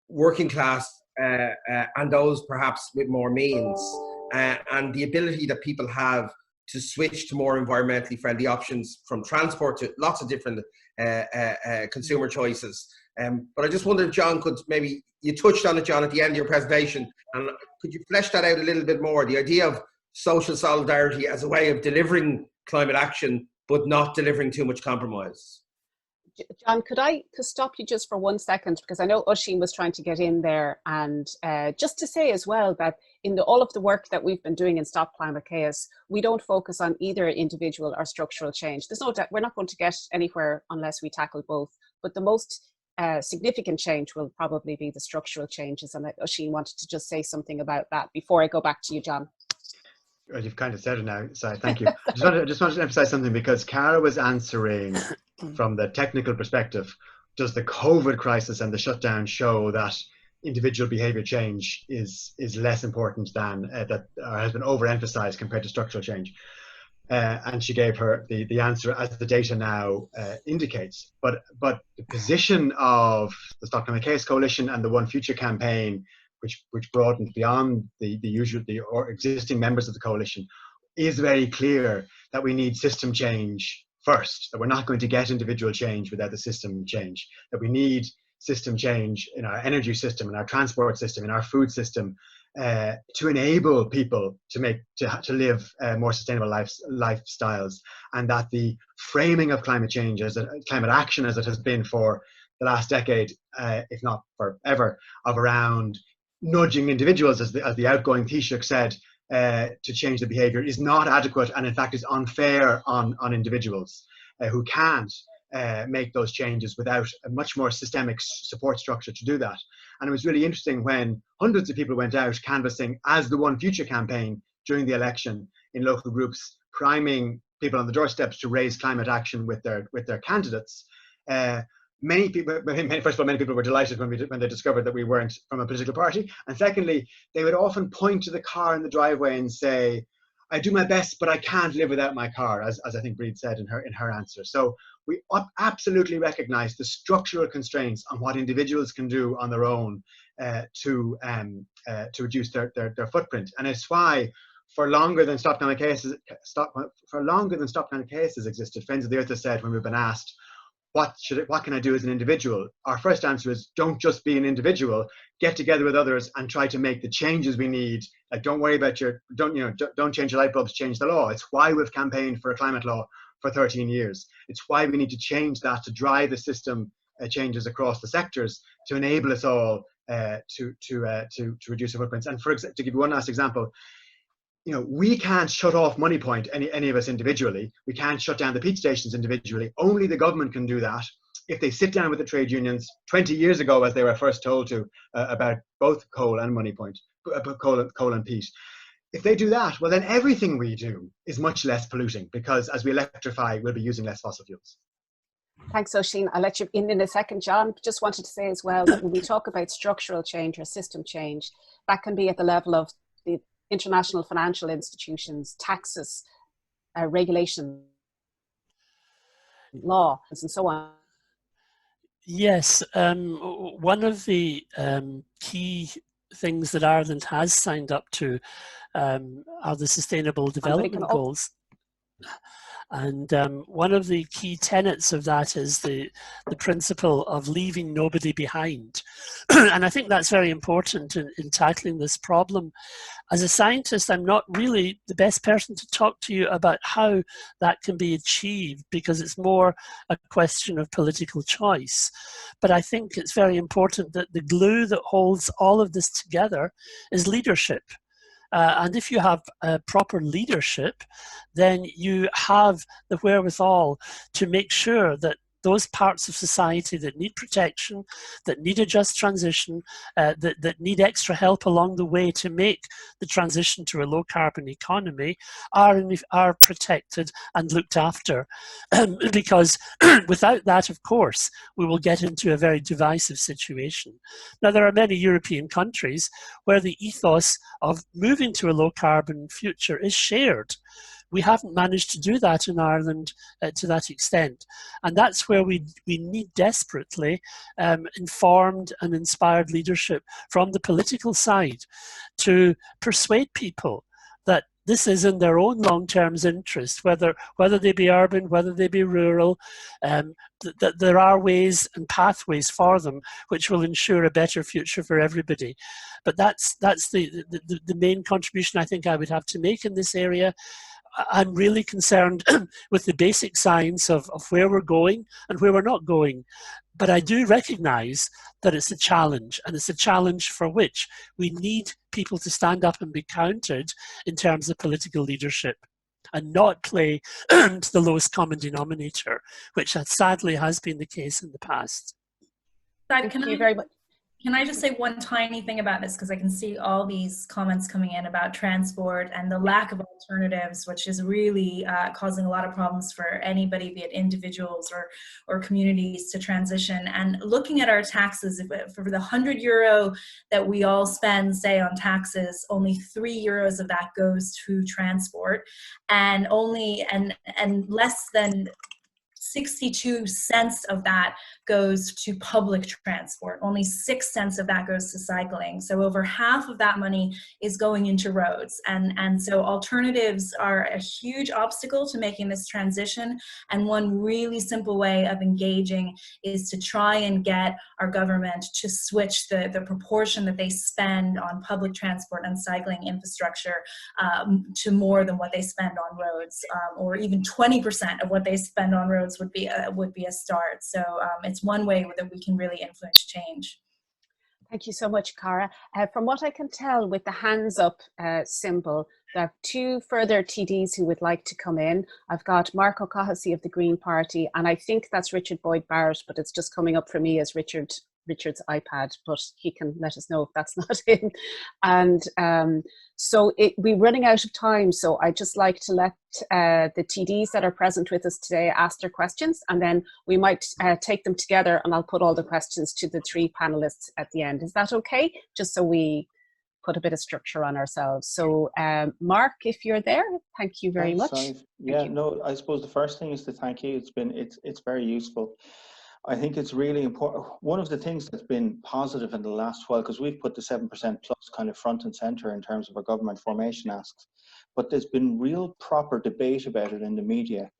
working class and those perhaps with more means, and the ability that people have to switch to more environmentally friendly options, from transport to lots of different consumer choices. But I just wonder if John could, maybe, you touched on it, John, at the end of your presentation, and could you flesh that out a little bit more, the idea of social solidarity as a way of delivering climate action but not delivering too much compromise? John, could I stop you just for 1 second, because I know Oisín was trying to get in there, and just to say as well that in all of the work that we've been doing in Stop Climate Chaos, we don't focus on either individual or structural change. There's no doubt we're not going to get anywhere unless we tackle both, but the most significant change will probably be the structural changes, and Oisín wanted to just say something about that before I go back to you, John. You've kind of said it now, so thank you. I just wanted to emphasize something, because Cara was answering from the technical perspective. Does the COVID crisis and the shutdown show that individual behavior change is less important than that, or has been overemphasized compared to structural change? and she gave her the answer as the data now indicates. But the position of the Stop Climate Chaos Coalition and the One Future campaign, which broadened beyond the existing members of the coalition, is very clear that we need system change first, that we're not going to get individual change without the system change, that we need system change in our energy system, in our transport system, in our food system, to enable people to live more sustainable lifestyles, and that the framing of climate change as climate action, as it has been for the last decade, if not forever, of around nudging individuals, as the outgoing Taoiseach said, to change the behaviour, is not adequate, and in fact is unfair on individuals who can't make those changes without a much more systemic support structure to do that. And it was really interesting when hundreds of people went out canvassing as the One Future campaign during the election in local groups, priming people on the doorsteps to raise climate action with their candidates. Many people, first of all, many people were delighted when they discovered that we weren't from a political party. And secondly, they would often point to the car in the driveway and say, I do my best, but I can't live without my car, as I think Breed said in her answer. So we absolutely recognise the structural constraints on what individuals can do on their own to reduce their footprint. And it's why, for longer than Stop Climate Chaos has existed, Friends of the Earth has said, when we've been asked, what can I do as an individual? Our first answer is, don't just be an individual, get together with others and try to make the changes we need. Like, don't worry about don't change your light bulbs, change the law. It's why we've campaigned for a climate law for 13 years. It's why we need to change that, to drive the system changes across the sectors to enable us all to reduce our footprints. And to give you one last example, we can't shut off Money Point, any of us individually. We can't shut down the peat stations individually. Only the government can do that if they sit down with the trade unions 20 years ago, as they were first told to, about both coal and Money Point, coal and peat. If they do that, well, then everything we do is much less polluting, because as we electrify, we'll be using less fossil fuels. Thanks, Oisín. I'll let you in a second. John, just wanted to say as well that when we talk about structural change or system change, that can be at the level of the international financial institutions, taxes, regulation, law, and so on. Yes, one of the key things that Ireland has signed up to are the Sustainable Development Goals. And one of the key tenets of that is the principle of leaving nobody behind. And I think that's very important in tackling this problem. As a scientist, I'm not really the best person to talk to you about how that can be achieved, because it's more a question of political choice. But I think it's very important that the glue that holds all of this together is leadership. And if you have proper leadership, then you have the wherewithal to make sure that those parts of society that need protection, that need a just transition, that need extra help along the way to make the transition to a low-carbon economy are protected and looked after. Because without that, of course, we will get into a very divisive situation. Now, there are many European countries where the ethos of moving to a low-carbon future is shared. We haven't managed to do that in Ireland to that extent. And that's where we need desperately informed and inspired leadership from the political side to persuade people that this is in their own long-term interest, whether they be urban, whether they be rural, that there are ways and pathways for them which will ensure a better future for everybody. But that's the main contribution I think I would have to make in this area. I'm really concerned with the basic science of where we're going and where we're not going. But I do recognize that it's a challenge, and it's a challenge for which we need people to stand up and be counted in terms of political leadership and not play to the lowest common denominator, which sadly has been the case in the past. Thank you very much. Can I just say one tiny thing about this, because I can see all these comments coming in about transport and the lack of alternatives, which is really causing a lot of problems for anybody, be it individuals or communities, to transition. And looking at our taxes, for the €100 that we all spend, say, on taxes, only €3 of that goes to transport, and less than 62 cents of that goes to public transport. Only 6 cents of that goes to cycling. So over half of that money is going into roads. And so alternatives are a huge obstacle to making this transition. And one really simple way of engaging is to try and get our government to switch the proportion that they spend on public transport and cycling infrastructure to more than what they spend on roads, or even 20% of what they spend on roads would be a start. So it's one way that we can really influence change. Thank you so much, Cara. From what I can tell with the hands up symbol, there are 2 further TDs who would like to come in. I've got Mark O'Cahasey of the Green Party, and I think that's Richard Boyd Barrett, but it's just coming up for me as Richard's iPad, but he can let us know if that's not him. And so we're running out of time, so I'd just like to let the TDs that are present with us today ask their questions, and then we might take them together, and I'll put all the questions to the 3 panelists at the end. Is that okay? Just so we put a bit of structure on ourselves. So Mark, if you're there, thank you very much. Yeah, no, I suppose the first thing is to thank you. It's very useful. I think it's really important. One of the things that's been positive in the last while, because we've put the 7% plus kind of front and center in terms of our government formation asks, but there's been real proper debate about it in the media,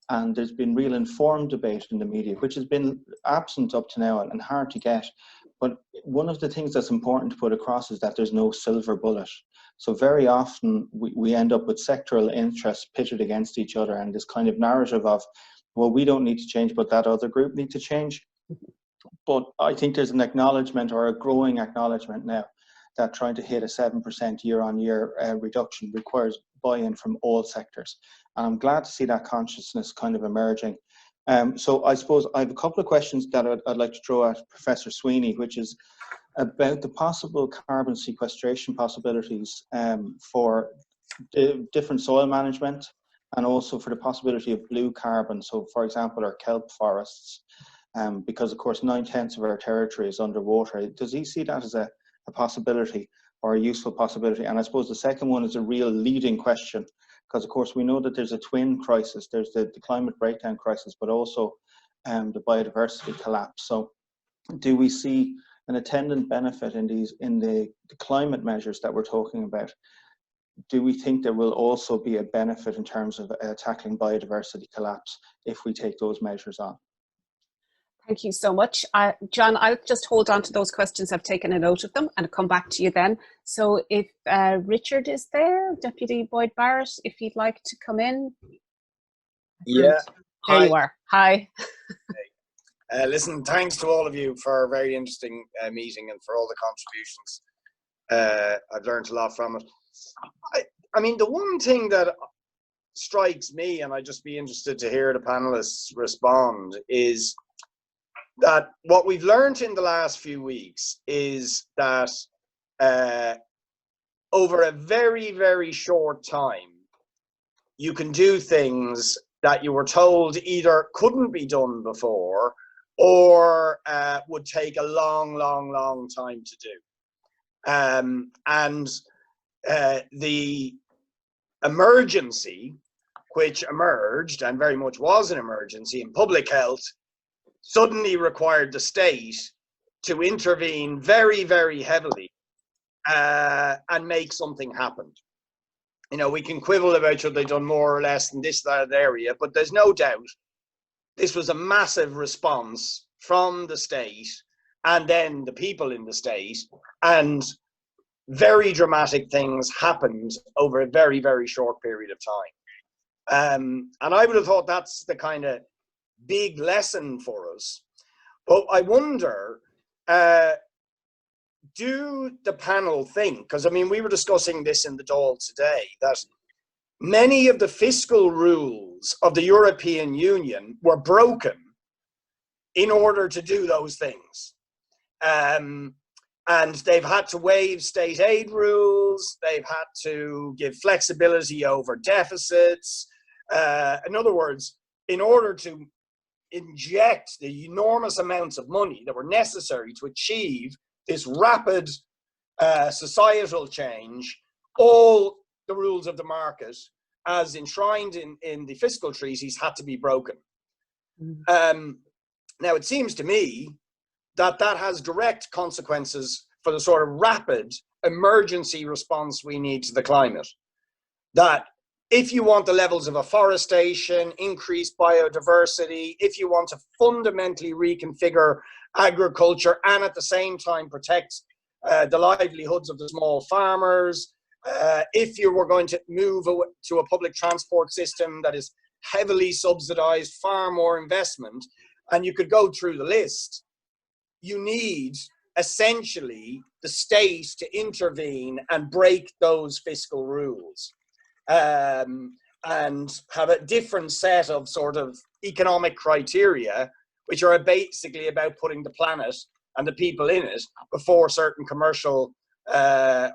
and there's been real informed debate in the media, which has been absent up to now and hard to get. But one of the things that's important to put across is that there's no silver bullet. So very often we end up with sectoral interests pitted against each other, and this kind of narrative of, well, we don't need to change, but that other group need to change. But I think there's an acknowledgement, or a growing acknowledgement now, that trying to hit a 7% year-on-year reduction requires buy-in from all sectors. And I'm glad to see that consciousness kind of emerging. So I suppose I have a couple of questions that I'd like to throw at Professor Sweeney, which is about the possible carbon sequestration possibilities for different soil management, and also for the possibility of blue carbon. So for example, our kelp forests, because of course 9/10 of our territory is underwater. Does he see that as a possibility or a useful possibility? And I suppose the second one is a real leading question, because of course we know that there's a twin crisis. There's the climate breakdown crisis, but also the biodiversity collapse. So do we see an attendant benefit in the climate measures that we're talking about? Do we think there will also be a benefit in terms of tackling biodiversity collapse if we take those measures on? Thank you so much. John, I'll just hold on to those questions. I've taken a note of them and I'll come back to you then. So if Richard is there, Deputy Boyd Barrett, if you'd like to come in. Yeah. There you are. Hi. Listen, thanks to all of you for a very interesting meeting and for all the contributions. I've learned a lot from it. I mean, the one thing that strikes me, and I'd just be interested to hear the panelists respond, is that what we've learned in the last few weeks is that over a very, very short time, you can do things that you were told either couldn't be done before or would take a long, long, long time to do. The emergency which emerged, and very much was an emergency in public health, suddenly required the state to intervene very, very heavily and make something happen. You know, we can quibble about should they done more or less in this, that area, but there's no doubt this was a massive response from the state and then the people in the state, and very dramatic things happened over a very, very short period of time. And I would have thought that's the kind of big lesson for us. But I wonder, do the panel think, because I mean, we were discussing this in the Dáil today, that many of the fiscal rules of the European Union were broken in order to do those things. And they've had to waive state aid rules. They've had to give flexibility over deficits. In other words, in order to inject the enormous amounts of money that were necessary to achieve this rapid societal change, all the rules of the market, as enshrined in the fiscal treaties, had to be broken. Now, it seems to me that that has direct consequences for the sort of rapid emergency response we need to the climate. That if you want the levels of afforestation, increased biodiversity, if you want to fundamentally reconfigure agriculture and at the same time protect the livelihoods of the small farmers, if you were going to move to a public transport system that is heavily subsidized, far more investment, and you could go through the list, you need essentially the state to intervene and break those fiscal rules and have a different set of sort of economic criteria, which are basically about putting the planet and the people in it before certain commercial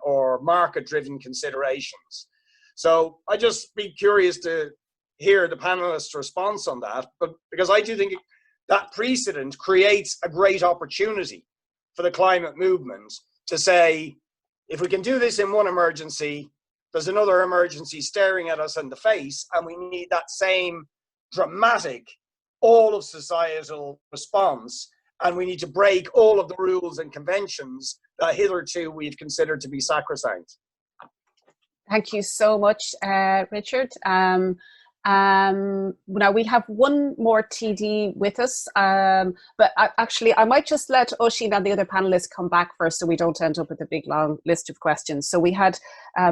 or market-driven considerations. So I'd just be curious to hear the panelists' response on that, but because I do think that precedent creates a great opportunity for the climate movement to say, if we can do this in one emergency, there's another emergency staring at us in the face, and we need that same dramatic, all of societal response, and we need to break all of the rules and conventions that hitherto we've considered to be sacrosanct. Thank you so much, Richard. Now we have one more TD with us, but actually I might just let Oisín and the other panelists come back first so we don't end up with a big long list of questions. So we had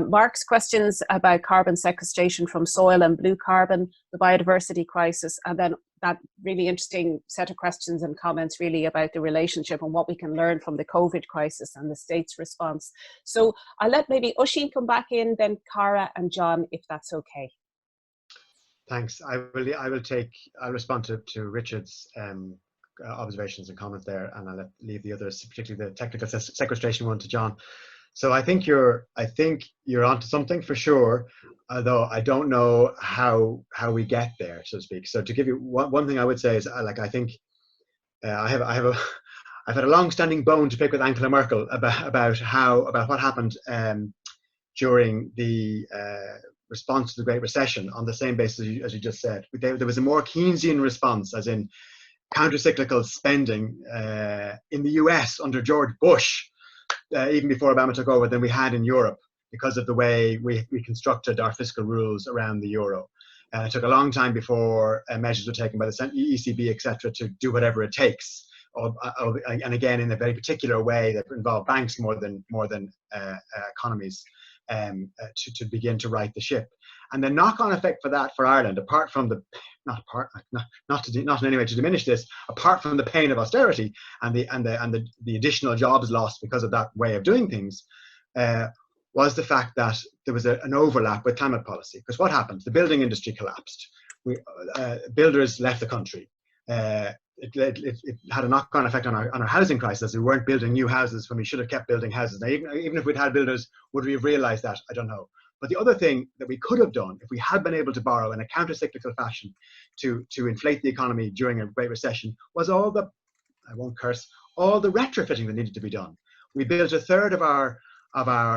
Mark's questions about carbon sequestration from soil and blue carbon, the biodiversity crisis, and then that really interesting set of questions and comments really about the relationship and what we can learn from the COVID crisis and the state's response. So I'll let maybe Oisín come back in, then Cara and John, if that's okay. Thanks. I'll respond to Richard's observations and comments there, and I'll leave the others, particularly the technical sequestration one, to John. So I think you're onto something for sure, although I don't know how we get there, so to speak. So to give you one thing I would say is, I think I've had a long-standing bone to pick with Angela Merkel about what happened during the response to the Great Recession, on the same basis as you just said. There was a more Keynesian response, as in counter-cyclical spending in the US under George Bush, even before Obama took over, than we had in Europe, because of the way we constructed our fiscal rules around the euro. It took a long time before measures were taken by the ECB, etc., to do whatever it takes, and again in a very particular way that involved banks more than economies. To begin to right the ship, and the knock-on effect for that for Ireland, apart from the not in any way to diminish this, apart from the pain of austerity and the additional jobs lost because of that way of doing things, was the fact that there was an overlap with climate policy. Because what happened? The building industry collapsed. Builders left the country. It had a knock-on effect on our housing crisis. We weren't building new houses when we should have kept building houses. Now, even if we'd had builders, would we have realized that? I don't know. But the other thing that we could have done, if we had been able to borrow in a counter-cyclical fashion to inflate the economy during a Great Recession, was all the retrofitting that needed to be done. We built a third of our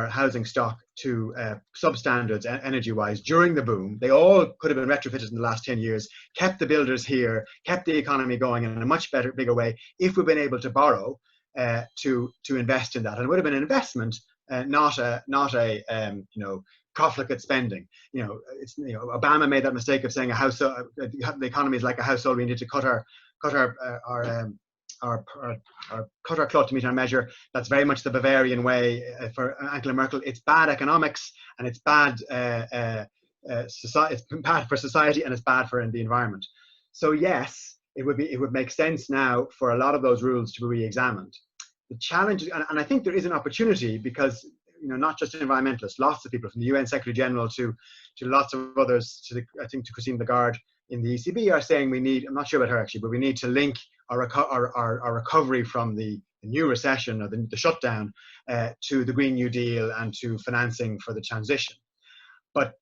housing stock to substandards energy-wise during the boom. They all could have been retrofitted in the last 10 years, kept the builders here, kept the economy going in a much bigger way, if we've been able to borrow to invest in that. And it would have been an investment, not a profligate spending. Obama made that mistake of saying the economy is like a household. We need to cut our cloth to meet our measure. That's very much the Bavarian way for Angela Merkel. It's bad economics, and it's bad it's bad for society, and it's bad for the environment. So yes, it would make sense now for a lot of those rules to be re-examined. The challenge, and I think there is an opportunity, because not just environmentalists, lots of people from the UN Secretary General to lots of others, I think to Christine Lagarde in the ECB, are saying we need, I'm not sure about her actually, but we need to link our recovery from the new recession or the shutdown to the Green New Deal and to financing for the transition. But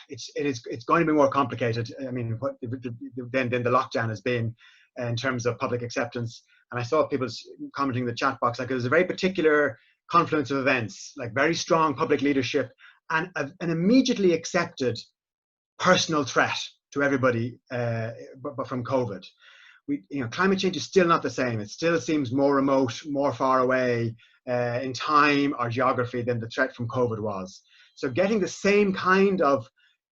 it's going to be more complicated. I mean, than the lockdown has been in terms of public acceptance. And I saw people commenting in the chat box, like there's a very particular confluence of events, like very strong public leadership and an immediately accepted personal threat to everybody but from COVID. Climate change is still not the same. It still seems more remote, more far away in time or geography than the threat from COVID was. So getting the same kind of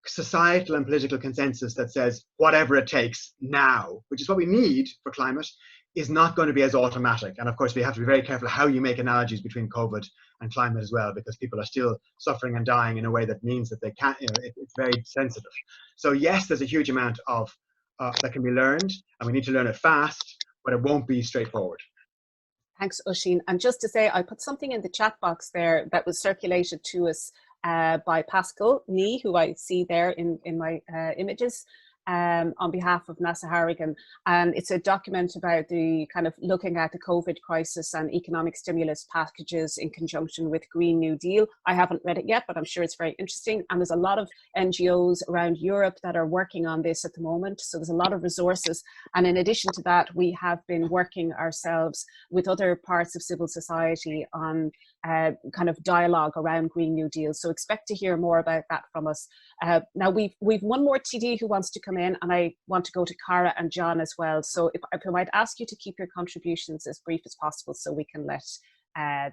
societal and political consensus that says whatever it takes now, which is what we need for climate, is not going to be as automatic. And of course, we have to be very careful how you make analogies between COVID and climate as well, because people are still suffering and dying in a way that means that they can't, it's very sensitive. So yes, there's a huge amount of that can be learned, and we need to learn it fast, but it won't be straightforward. Thanks, Oisín. And just to say, I put something in the chat box there that was circulated to us by Pascal Nee, who I see there in my images, on behalf of NASA Harrigan. And it's a document about the kind of looking at the COVID crisis and economic stimulus packages in conjunction with Green New Deal. I haven't read it yet, but I'm sure it's very interesting. And there's a lot of NGOs around Europe that are working on this at the moment. So there's a lot of resources. And in addition to that, we have been working ourselves with other parts of civil society on kind of dialogue around Green New Deal. So expect to hear more about that from us. Now we've one more TD who wants to come in, and I want to go to Cara and John as well. So if I might ask you to keep your contributions as brief as possible so we can let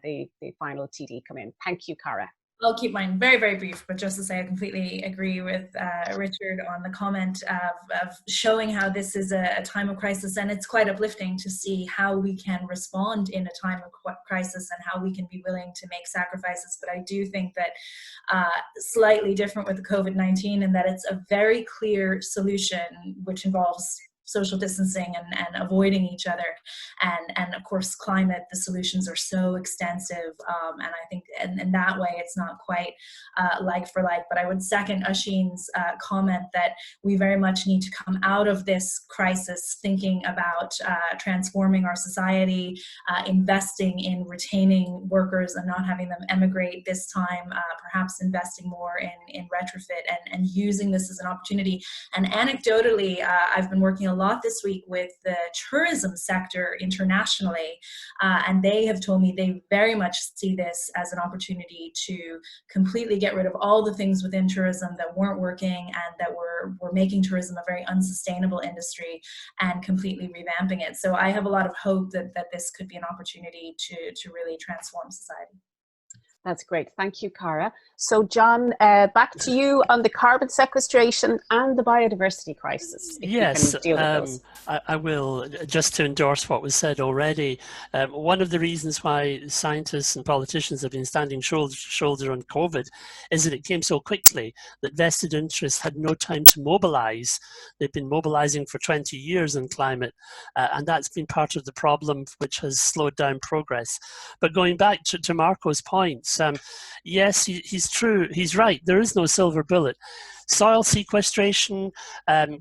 the final TD come in. Thank you, Cara. I'll keep mine very, very brief, but just to say I completely agree with Richard on the comment of showing how this is a time of crisis, and it's quite uplifting to see how we can respond in a time of crisis and how we can be willing to make sacrifices. But I do think that slightly different with the COVID-19 in that it's a very clear solution which involves social distancing and avoiding each other, and of course climate, the solutions are so extensive, and I think in that way it's not quite like for like. But I would second Oisín's comment that we very much need to come out of this crisis thinking about transforming our society, investing in retaining workers and not having them emigrate this time, perhaps investing more in retrofit and using this as an opportunity. And anecdotally, I've been working a lot this week with the tourism sector internationally, and they have told me they very much see this as an opportunity to completely get rid of all the things within tourism that weren't working and that were making tourism a very unsustainable industry, and completely revamping it. So I have a lot of hope that this could be an opportunity to really transform society. That's great. Thank you, Cara. So John, back to you on the carbon sequestration and the biodiversity crisis. Yes, deal with those. I will, just to endorse what was said already. One of the reasons why scientists and politicians have been standing shoulder to shoulder on COVID is that it came so quickly that vested interests had no time to mobilize. They've been mobilizing for 20 years on climate, and that's been part of the problem which has slowed down progress. But going back to Marco's points, yes, he's true. He's right. There is no silver bullet. Soil sequestration,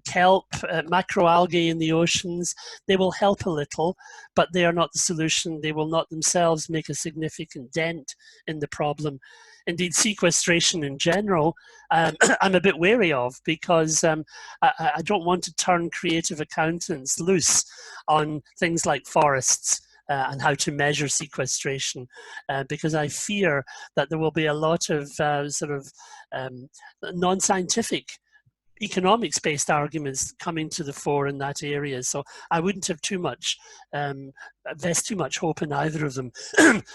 kelp, macroalgae in the oceans, they will help a little, but they are not the solution. They will not themselves make a significant dent in the problem. Indeed, sequestration in general, I'm a bit wary of, because I don't want to turn creative accountants loose on things like forests and how to measure sequestration, because I fear that there will be a lot of non-scientific economics-based arguments coming to the fore in that area. So I wouldn't have invest too much hope in either of them.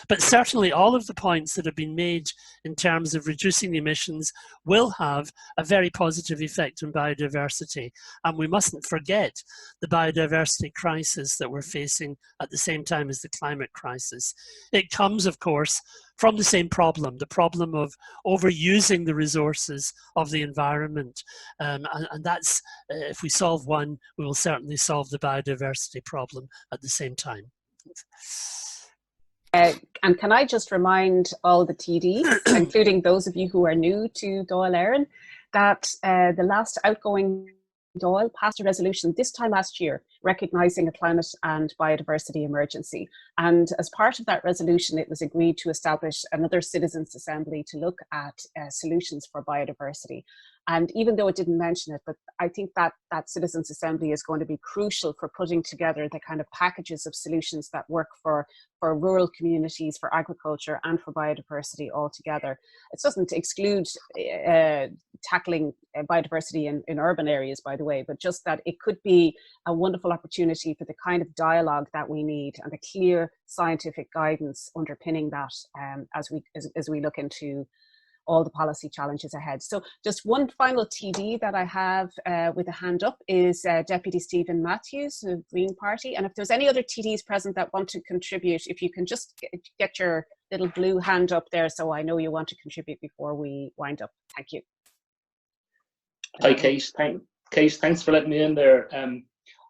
But certainly all of the points that have been made in terms of reducing emissions will have a very positive effect on biodiversity. And we mustn't forget the biodiversity crisis that we're facing at the same time as the climate crisis. It comes, of course, from the same problem, the problem of overusing the resources of the environment. And that's, if we solve one, we will certainly solve the biodiversity problem at the same time. And can I just remind all the TDs, including those of you who are new to Dáil Éireann, that the last outgoing Dáil passed a resolution this time last year recognising a climate and biodiversity emergency. And as part of that resolution, it was agreed to establish another citizens' assembly to look at solutions for biodiversity. And even though it didn't mention it, but I think that that citizens' assembly is going to be crucial for putting together the kind of packages of solutions that work for rural communities, for agriculture and for biodiversity altogether. It doesn't exclude tackling biodiversity in urban areas, by the way, but just that it could be a wonderful opportunity for the kind of dialogue that we need and the clear scientific guidance underpinning that as we look into all the policy challenges ahead. So just one final TD that I have with a hand up is Deputy Stephen Matthews of the Green Party. And if there's any other TDs present that want to contribute, if you can just get your little blue hand up there so I know you want to contribute before we wind up. Thank you. Hi, Kate. Kate, thanks for letting me in there.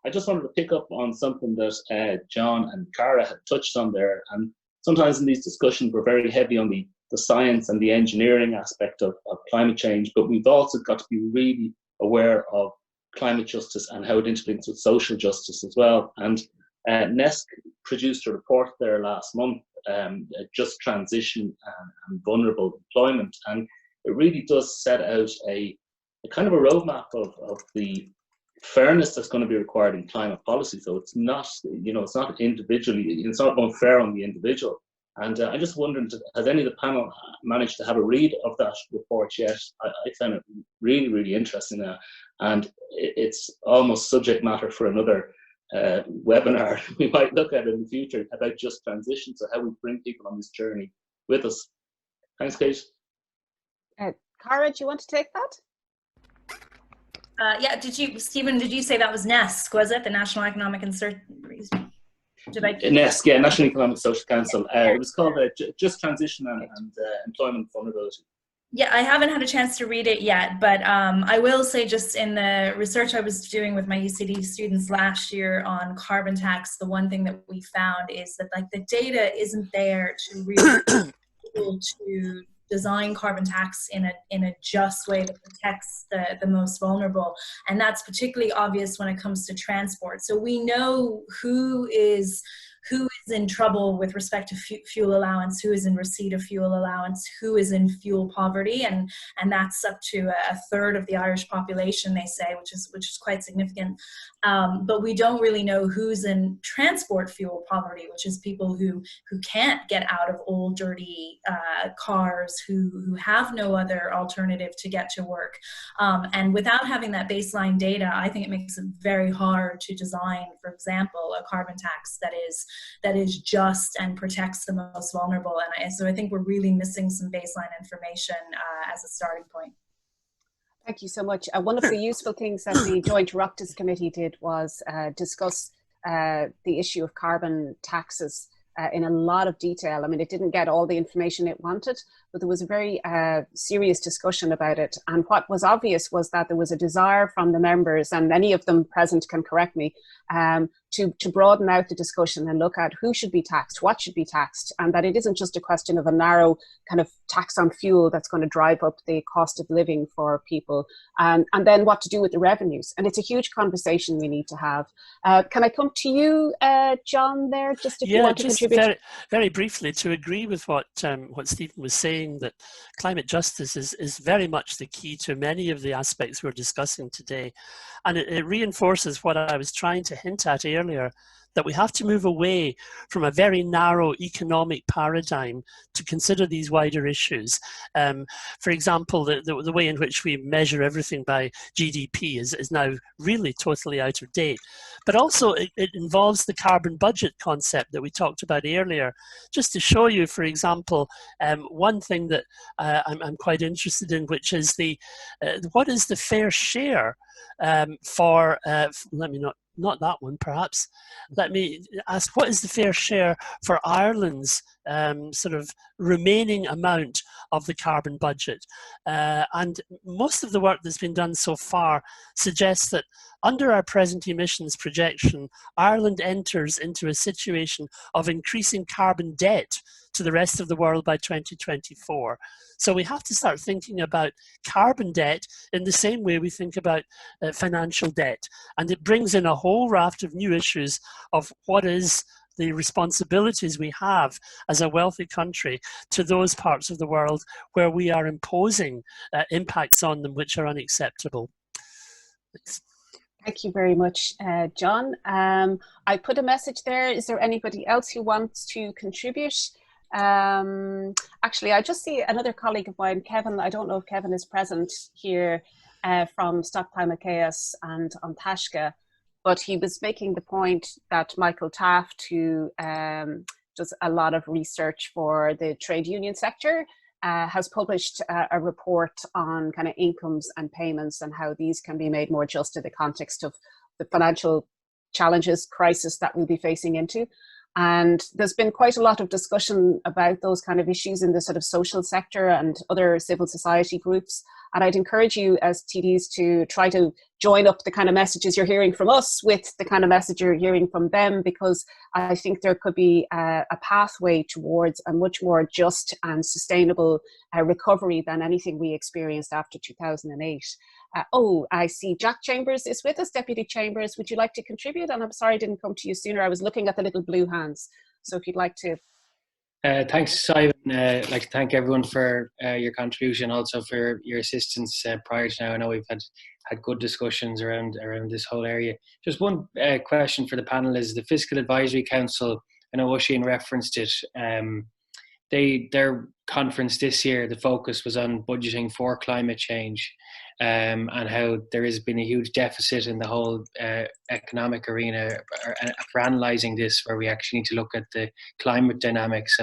I just wanted to pick up on something that John and Cara had touched on there. And sometimes in these discussions, we're very heavy on the science and the engineering aspect of climate change, but we've also got to be really aware of climate justice and how it interlinks with social justice as well. And NESC produced a report there last month, Just Transition and Vulnerable Employment, and it really does set out a kind of a roadmap of the fairness that's going to be required in climate policy. So it's not, it's not individually, it's not unfair on the individual. And I just wondered, has any of the panel managed to have a read of that report yet? I found it really, really interesting now. And it's almost subject matter for another webinar we might look at in the future about just transition, so how we bring people on this journey with us. Thanks, Kate. Cara, do you want to take that? Yeah, Stephen, did you say that was NESC, was it? The National Economic Uncertainty? NESC, yeah, National Economic Social Council. It was called Just Transition and Employment Vulnerability. Yeah, I haven't had a chance to read it yet, but I will say, just in the research I was doing with my UCD students last year on carbon tax, the one thing that we found is that the data isn't there to really be able to design carbon tax in a just way that protects the most vulnerable, and that's particularly obvious when it comes to transport. So we know who is in trouble with respect to fuel allowance, who is in receipt of fuel allowance, who is in fuel poverty, and that's up to a third of the Irish population, they say, which is quite significant. But we don't really know who's in transport fuel poverty, which is people who can't get out of old, dirty cars, who have no other alternative to get to work. And without having that baseline data, I think it makes it very hard to design, for example, a carbon tax that is just and protects the most vulnerable. And so I think we're really missing some baseline information as a starting point. Thank you so much. One of the useful things that the Joint Oireachtas Committee did was discuss the issue of carbon taxes in a lot of detail. I mean, it didn't get all the information it wanted, but there was a very serious discussion about it. And what was obvious was that there was a desire from the members, and any of them present can correct me, to broaden out the discussion and look at who should be taxed, what should be taxed, and that it isn't just a question of a narrow kind of tax on fuel that's going to drive up the cost of living for people, and then what to do with the revenues. And it's a huge conversation we need to have. Can I come to you, John, there, just if you want to contribute? Very, very briefly, to agree with what Stephen was saying, that climate justice is very much the key to many of the aspects we're discussing today. And it reinforces what I was trying to hint at earlier, that we have to move away from a very narrow economic paradigm to consider these wider issues. For example, the way in which we measure everything by GDP is now really totally out of date. But also it involves the carbon budget concept that we talked about earlier. Just to show you, for example, one thing that I'm quite interested in, which is what is the fair share for, let me not that one perhaps. Let me ask, what is the fair share for Ireland's sort of remaining amount of the carbon budget. And most of the work that's been done so far suggests that under our present emissions projection, Ireland enters into a situation of increasing carbon debt to the rest of the world by 2024. So we have to start thinking about carbon debt in the same way we think about financial debt. And it brings in a whole raft of new issues of what is the responsibilities we have as a wealthy country to those parts of the world where we are imposing impacts on them which are unacceptable. Thanks. Thank you very much, John. I put a message there. Is there anybody else who wants to contribute? Actually, I just see another colleague of mine, Kevin. I don't know if Kevin is present here from Stop Climate Chaos and Antashka, but he was making the point that Michael Taft, who does a lot of research for the trade union sector, has published a report on kind of incomes and payments and how these can be made more just in the context of the financial challenges, crisis that we'll be facing into. And there's been quite a lot of discussion about those kind of issues in the sort of social sector and other civil society groups. And I'd encourage you as TDs to try to join up the kind of messages you're hearing from us with the kind of message you're hearing from them, because I think there could be a pathway towards a much more just and sustainable recovery than anything we experienced after 2008. Oh, I see Jack Chambers is with us. Deputy Chambers, would you like to contribute? And I'm sorry I didn't come to you sooner. I was looking at the little blue hands. So if you'd like to. Thanks, Simon. I'd like to thank everyone for your contribution, also for your assistance prior to now. I know we've had good discussions around this whole area. Just one question for the panel is the Fiscal Advisory Council. I know Oisin referenced it. Their conference this year, the focus was on budgeting for climate change, and how there has been a huge deficit in the whole economic arena for analysing this, where we actually need to look at the climate dynamics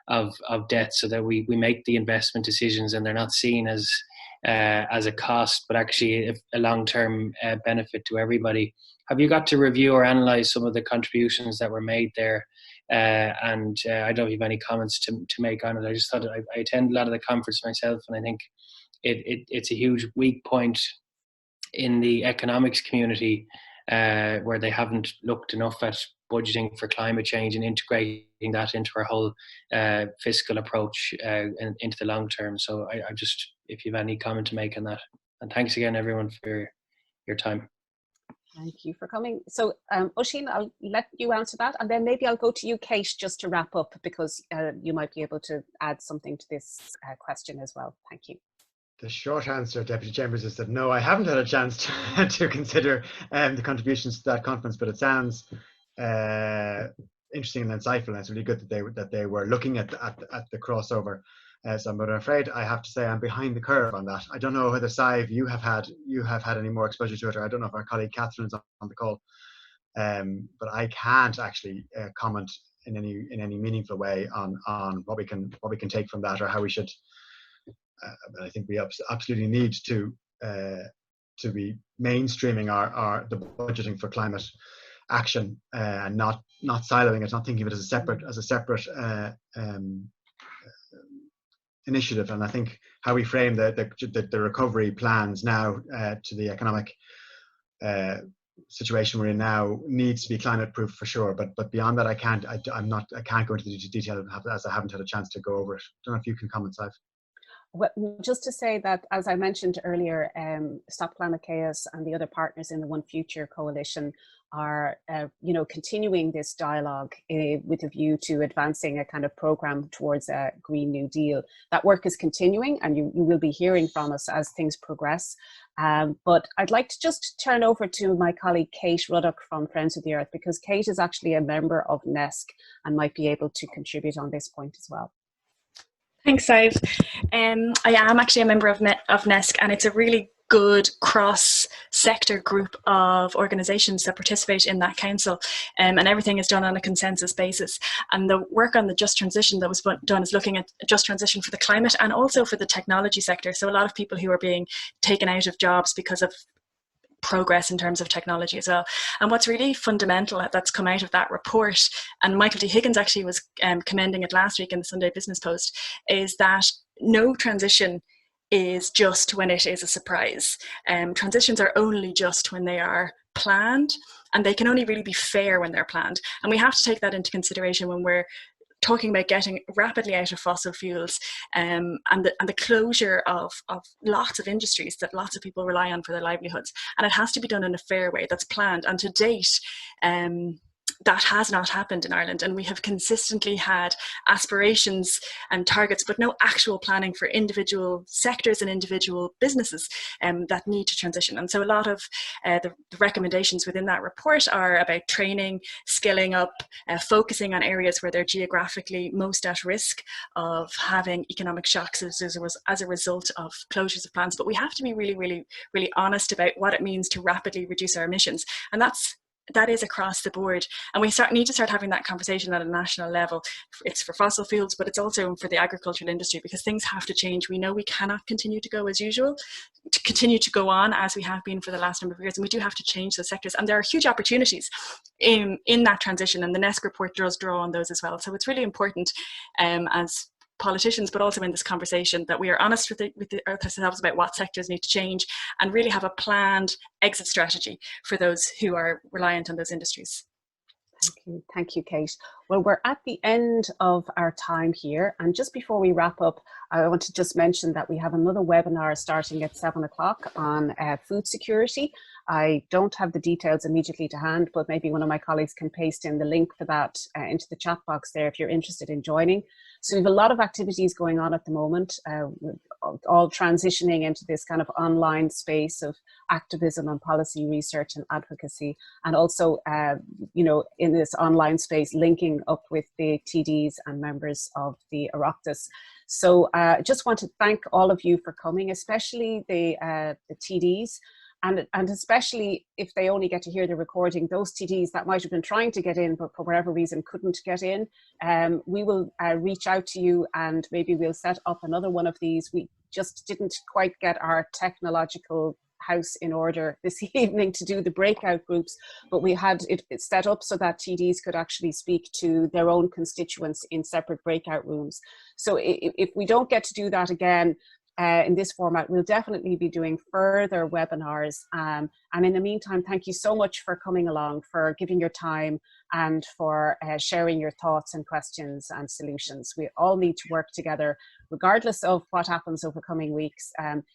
of debt so that we make the investment decisions and they're not seen as a cost, but actually a long-term benefit to everybody. Have you got to review or analyse some of the contributions that were made there? And I don't have any comments to make on it. I just thought I attend a lot of the conference myself, and I think it's a huge weak point in the economics community where they haven't looked enough at budgeting for climate change and integrating that into our whole fiscal approach into the long term. So I just, if you have any comment to make on that. And thanks again, everyone, for your time. Thank you for coming. So Oisin, I'll let you answer that, and then maybe I'll go to you, Kate, just to wrap up, because you might be able to add something to this question as well. Thank you. The short answer, Deputy Chambers, is that no, I haven't had a chance to consider the contributions to that conference, but it sounds interesting and insightful, and it's really good that they were looking at the crossover. So, but I'm afraid I have to say I'm behind the curve on that. I don't know whether, Sive, you have had any more exposure to it, or I don't know if our colleague Catherine's on the call, but I can't actually comment in any meaningful way on what we can take from that, or how we should. I think we absolutely need to be mainstreaming the budgeting for climate action, and not siloing it, not thinking of it as a separate initiative. And I think how we frame the recovery plans now to the economic situation we're in now needs to be climate proof for sure. But beyond that, I can't go into the detail as I haven't had a chance to go over it. I don't know if you can comment, Sive. Well, just to say that, as I mentioned earlier, Stop Climate Chaos and the other partners in the One Future Coalition are, continuing this dialogue with a view to advancing a kind of program towards a Green New Deal. That work is continuing, and you will be hearing from us as things progress. But I'd like to just turn over to my colleague Kate Ruddock from Friends of the Earth, because Kate is actually a member of NESC and might be able to contribute on this point as well. Thanks, Sive. I am actually a member of NESC, and it's a really good cross-sector group of organisations that participate in that council, and everything is done on a consensus basis. And the work on the just transition that was done is looking at just transition for the climate and also for the technology sector. So a lot of people who are being taken out of jobs because of progress in terms of technology as well. And what's really fundamental that's come out of that report, and Michael D. Higgins actually was commending it last week in the Sunday Business Post, is that no transition is just when it is a surprise. Transitions are only just when they are planned, and they can only really be fair when they're planned. And we have to take that into consideration when we're talking about getting rapidly out of fossil fuels, and the closure of lots of industries that lots of people rely on for their livelihoods. And it has to be done in a fair way that's planned. And to date, that has not happened in Ireland, and we have consistently had aspirations and targets, but no actual planning for individual sectors and individual businesses that need to transition. And so a lot of the recommendations within that report are about training, skilling up, focusing on areas where they're geographically most at risk of having economic shocks as a result of closures of plants. But we have to be really, really, really honest about what it means to rapidly reduce our emissions. And that is across the board, and we need to start having that conversation at a national level. It's for fossil fuels, but it's also for the agricultural industry, because things have to change. We know we cannot continue to go as usual, to continue to go on as we have been for the last number of years, and we do have to change those sectors. And there are huge opportunities in that transition, and the NESC report does draw on those as well. So it's really important as politicians, but also in this conversation, that we are honest with ourselves about what sectors need to change, and really have a planned exit strategy for those who are reliant on those industries. Thank you, Kate. Well, we're at the end of our time here, and just before we wrap up, I want to just mention that we have another webinar starting at 7 o'clock on food security. I don't have the details immediately to hand, but maybe one of my colleagues can paste in the link for that into the chat box there if you're interested in joining. So we have a lot of activities going on at the moment, all transitioning into this kind of online space of activism and policy research and advocacy, and also, you know, in this online space, linking up with the TDs and members of the Oireachtas. So I just want to thank all of you for coming, especially the TDs. And especially if they only get to hear the recording, those TDs that might have been trying to get in, but for whatever reason couldn't get in, we will reach out to you, and maybe we'll set up another one of these. We just didn't quite get our technological house in order this evening to do the breakout groups, but we had it set up so that TDs could actually speak to their own constituents in separate breakout rooms. So if we don't get to do that again, in this format, we'll definitely be doing further webinars. And in the meantime, thank you so much for coming along, for giving your time, and for sharing your thoughts and questions and solutions. We all need to work together, regardless of what happens over coming weeks.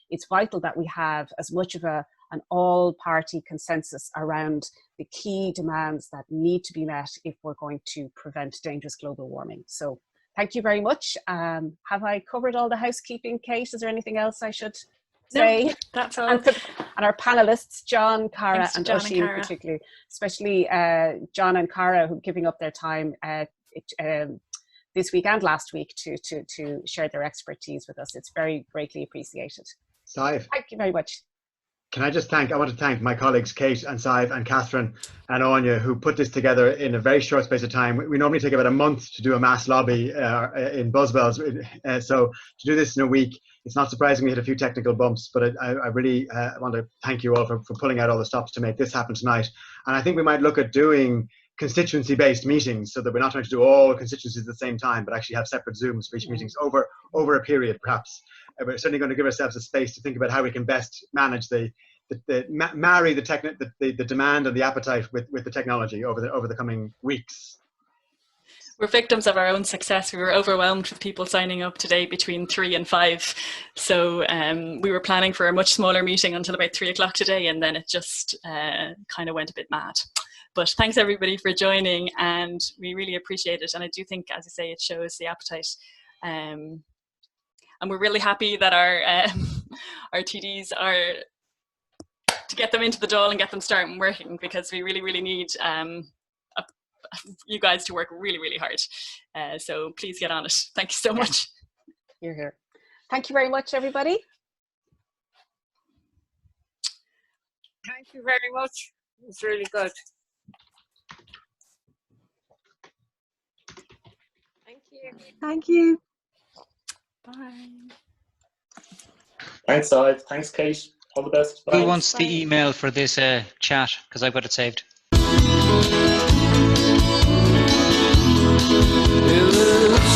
It's vital that we have as much of an all-party consensus around the key demands that need to be met if we're going to prevent dangerous global warming. So thank you very much. Have I covered all the housekeeping, Kate? Is there anything else I should say? No, that's all. And our panelists, John, Cara, and Oisin particularly, especially John and Cara, who are giving up their time this week and last week to share their expertise with us. It's very greatly appreciated. Sive. Thank you very much. Can I just I want to thank my colleagues Kate and Sive and Catherine and Anya, who put this together in a very short space of time. We normally take about a month to do a mass lobby in Buzzwells. So to do this in a week, it's not surprising we had a few technical bumps, but I really want to thank you all for pulling out all the stops to make this happen tonight. And I think we might look at doing constituency-based meetings, so that we're not trying to do all constituencies at the same time, but actually have separate Zooms for each meetings over a period, perhaps. We're certainly going to give ourselves a space to think about how we can best manage marry the demand and the appetite with the technology over the coming weeks. We're victims of our own success. We were overwhelmed with people signing up today between 3 and 5. So we were planning for a much smaller meeting until about 3 o'clock today, and then it just kind of went a bit mad. But thanks everybody for joining, and we really appreciate it. And I do think, as I say, it shows the appetite. And we're really happy that our TDs are, to get them into the Dáil and get them starting working, because we really, really need you guys to work really, really hard. So please get on it. Thank you so much. You're here. Thank you very much, everybody. Thank you very much. It was really good. Thank you. Thank you. Bye. Thanks, Sive. Thanks, Kate. All the best. Bye. Who wants the email for this chat? Because I've got it saved.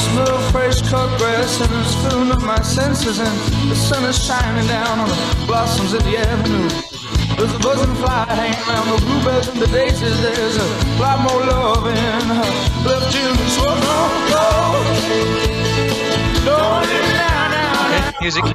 Smell fresh cut grass and it's filling up my senses, and the sun is shining down on the blossoms of the avenue. There's a buzzing fly hanging around the bluebells and the daisies. There's a lot more love in her left June. So don't leave me now. Okay, music.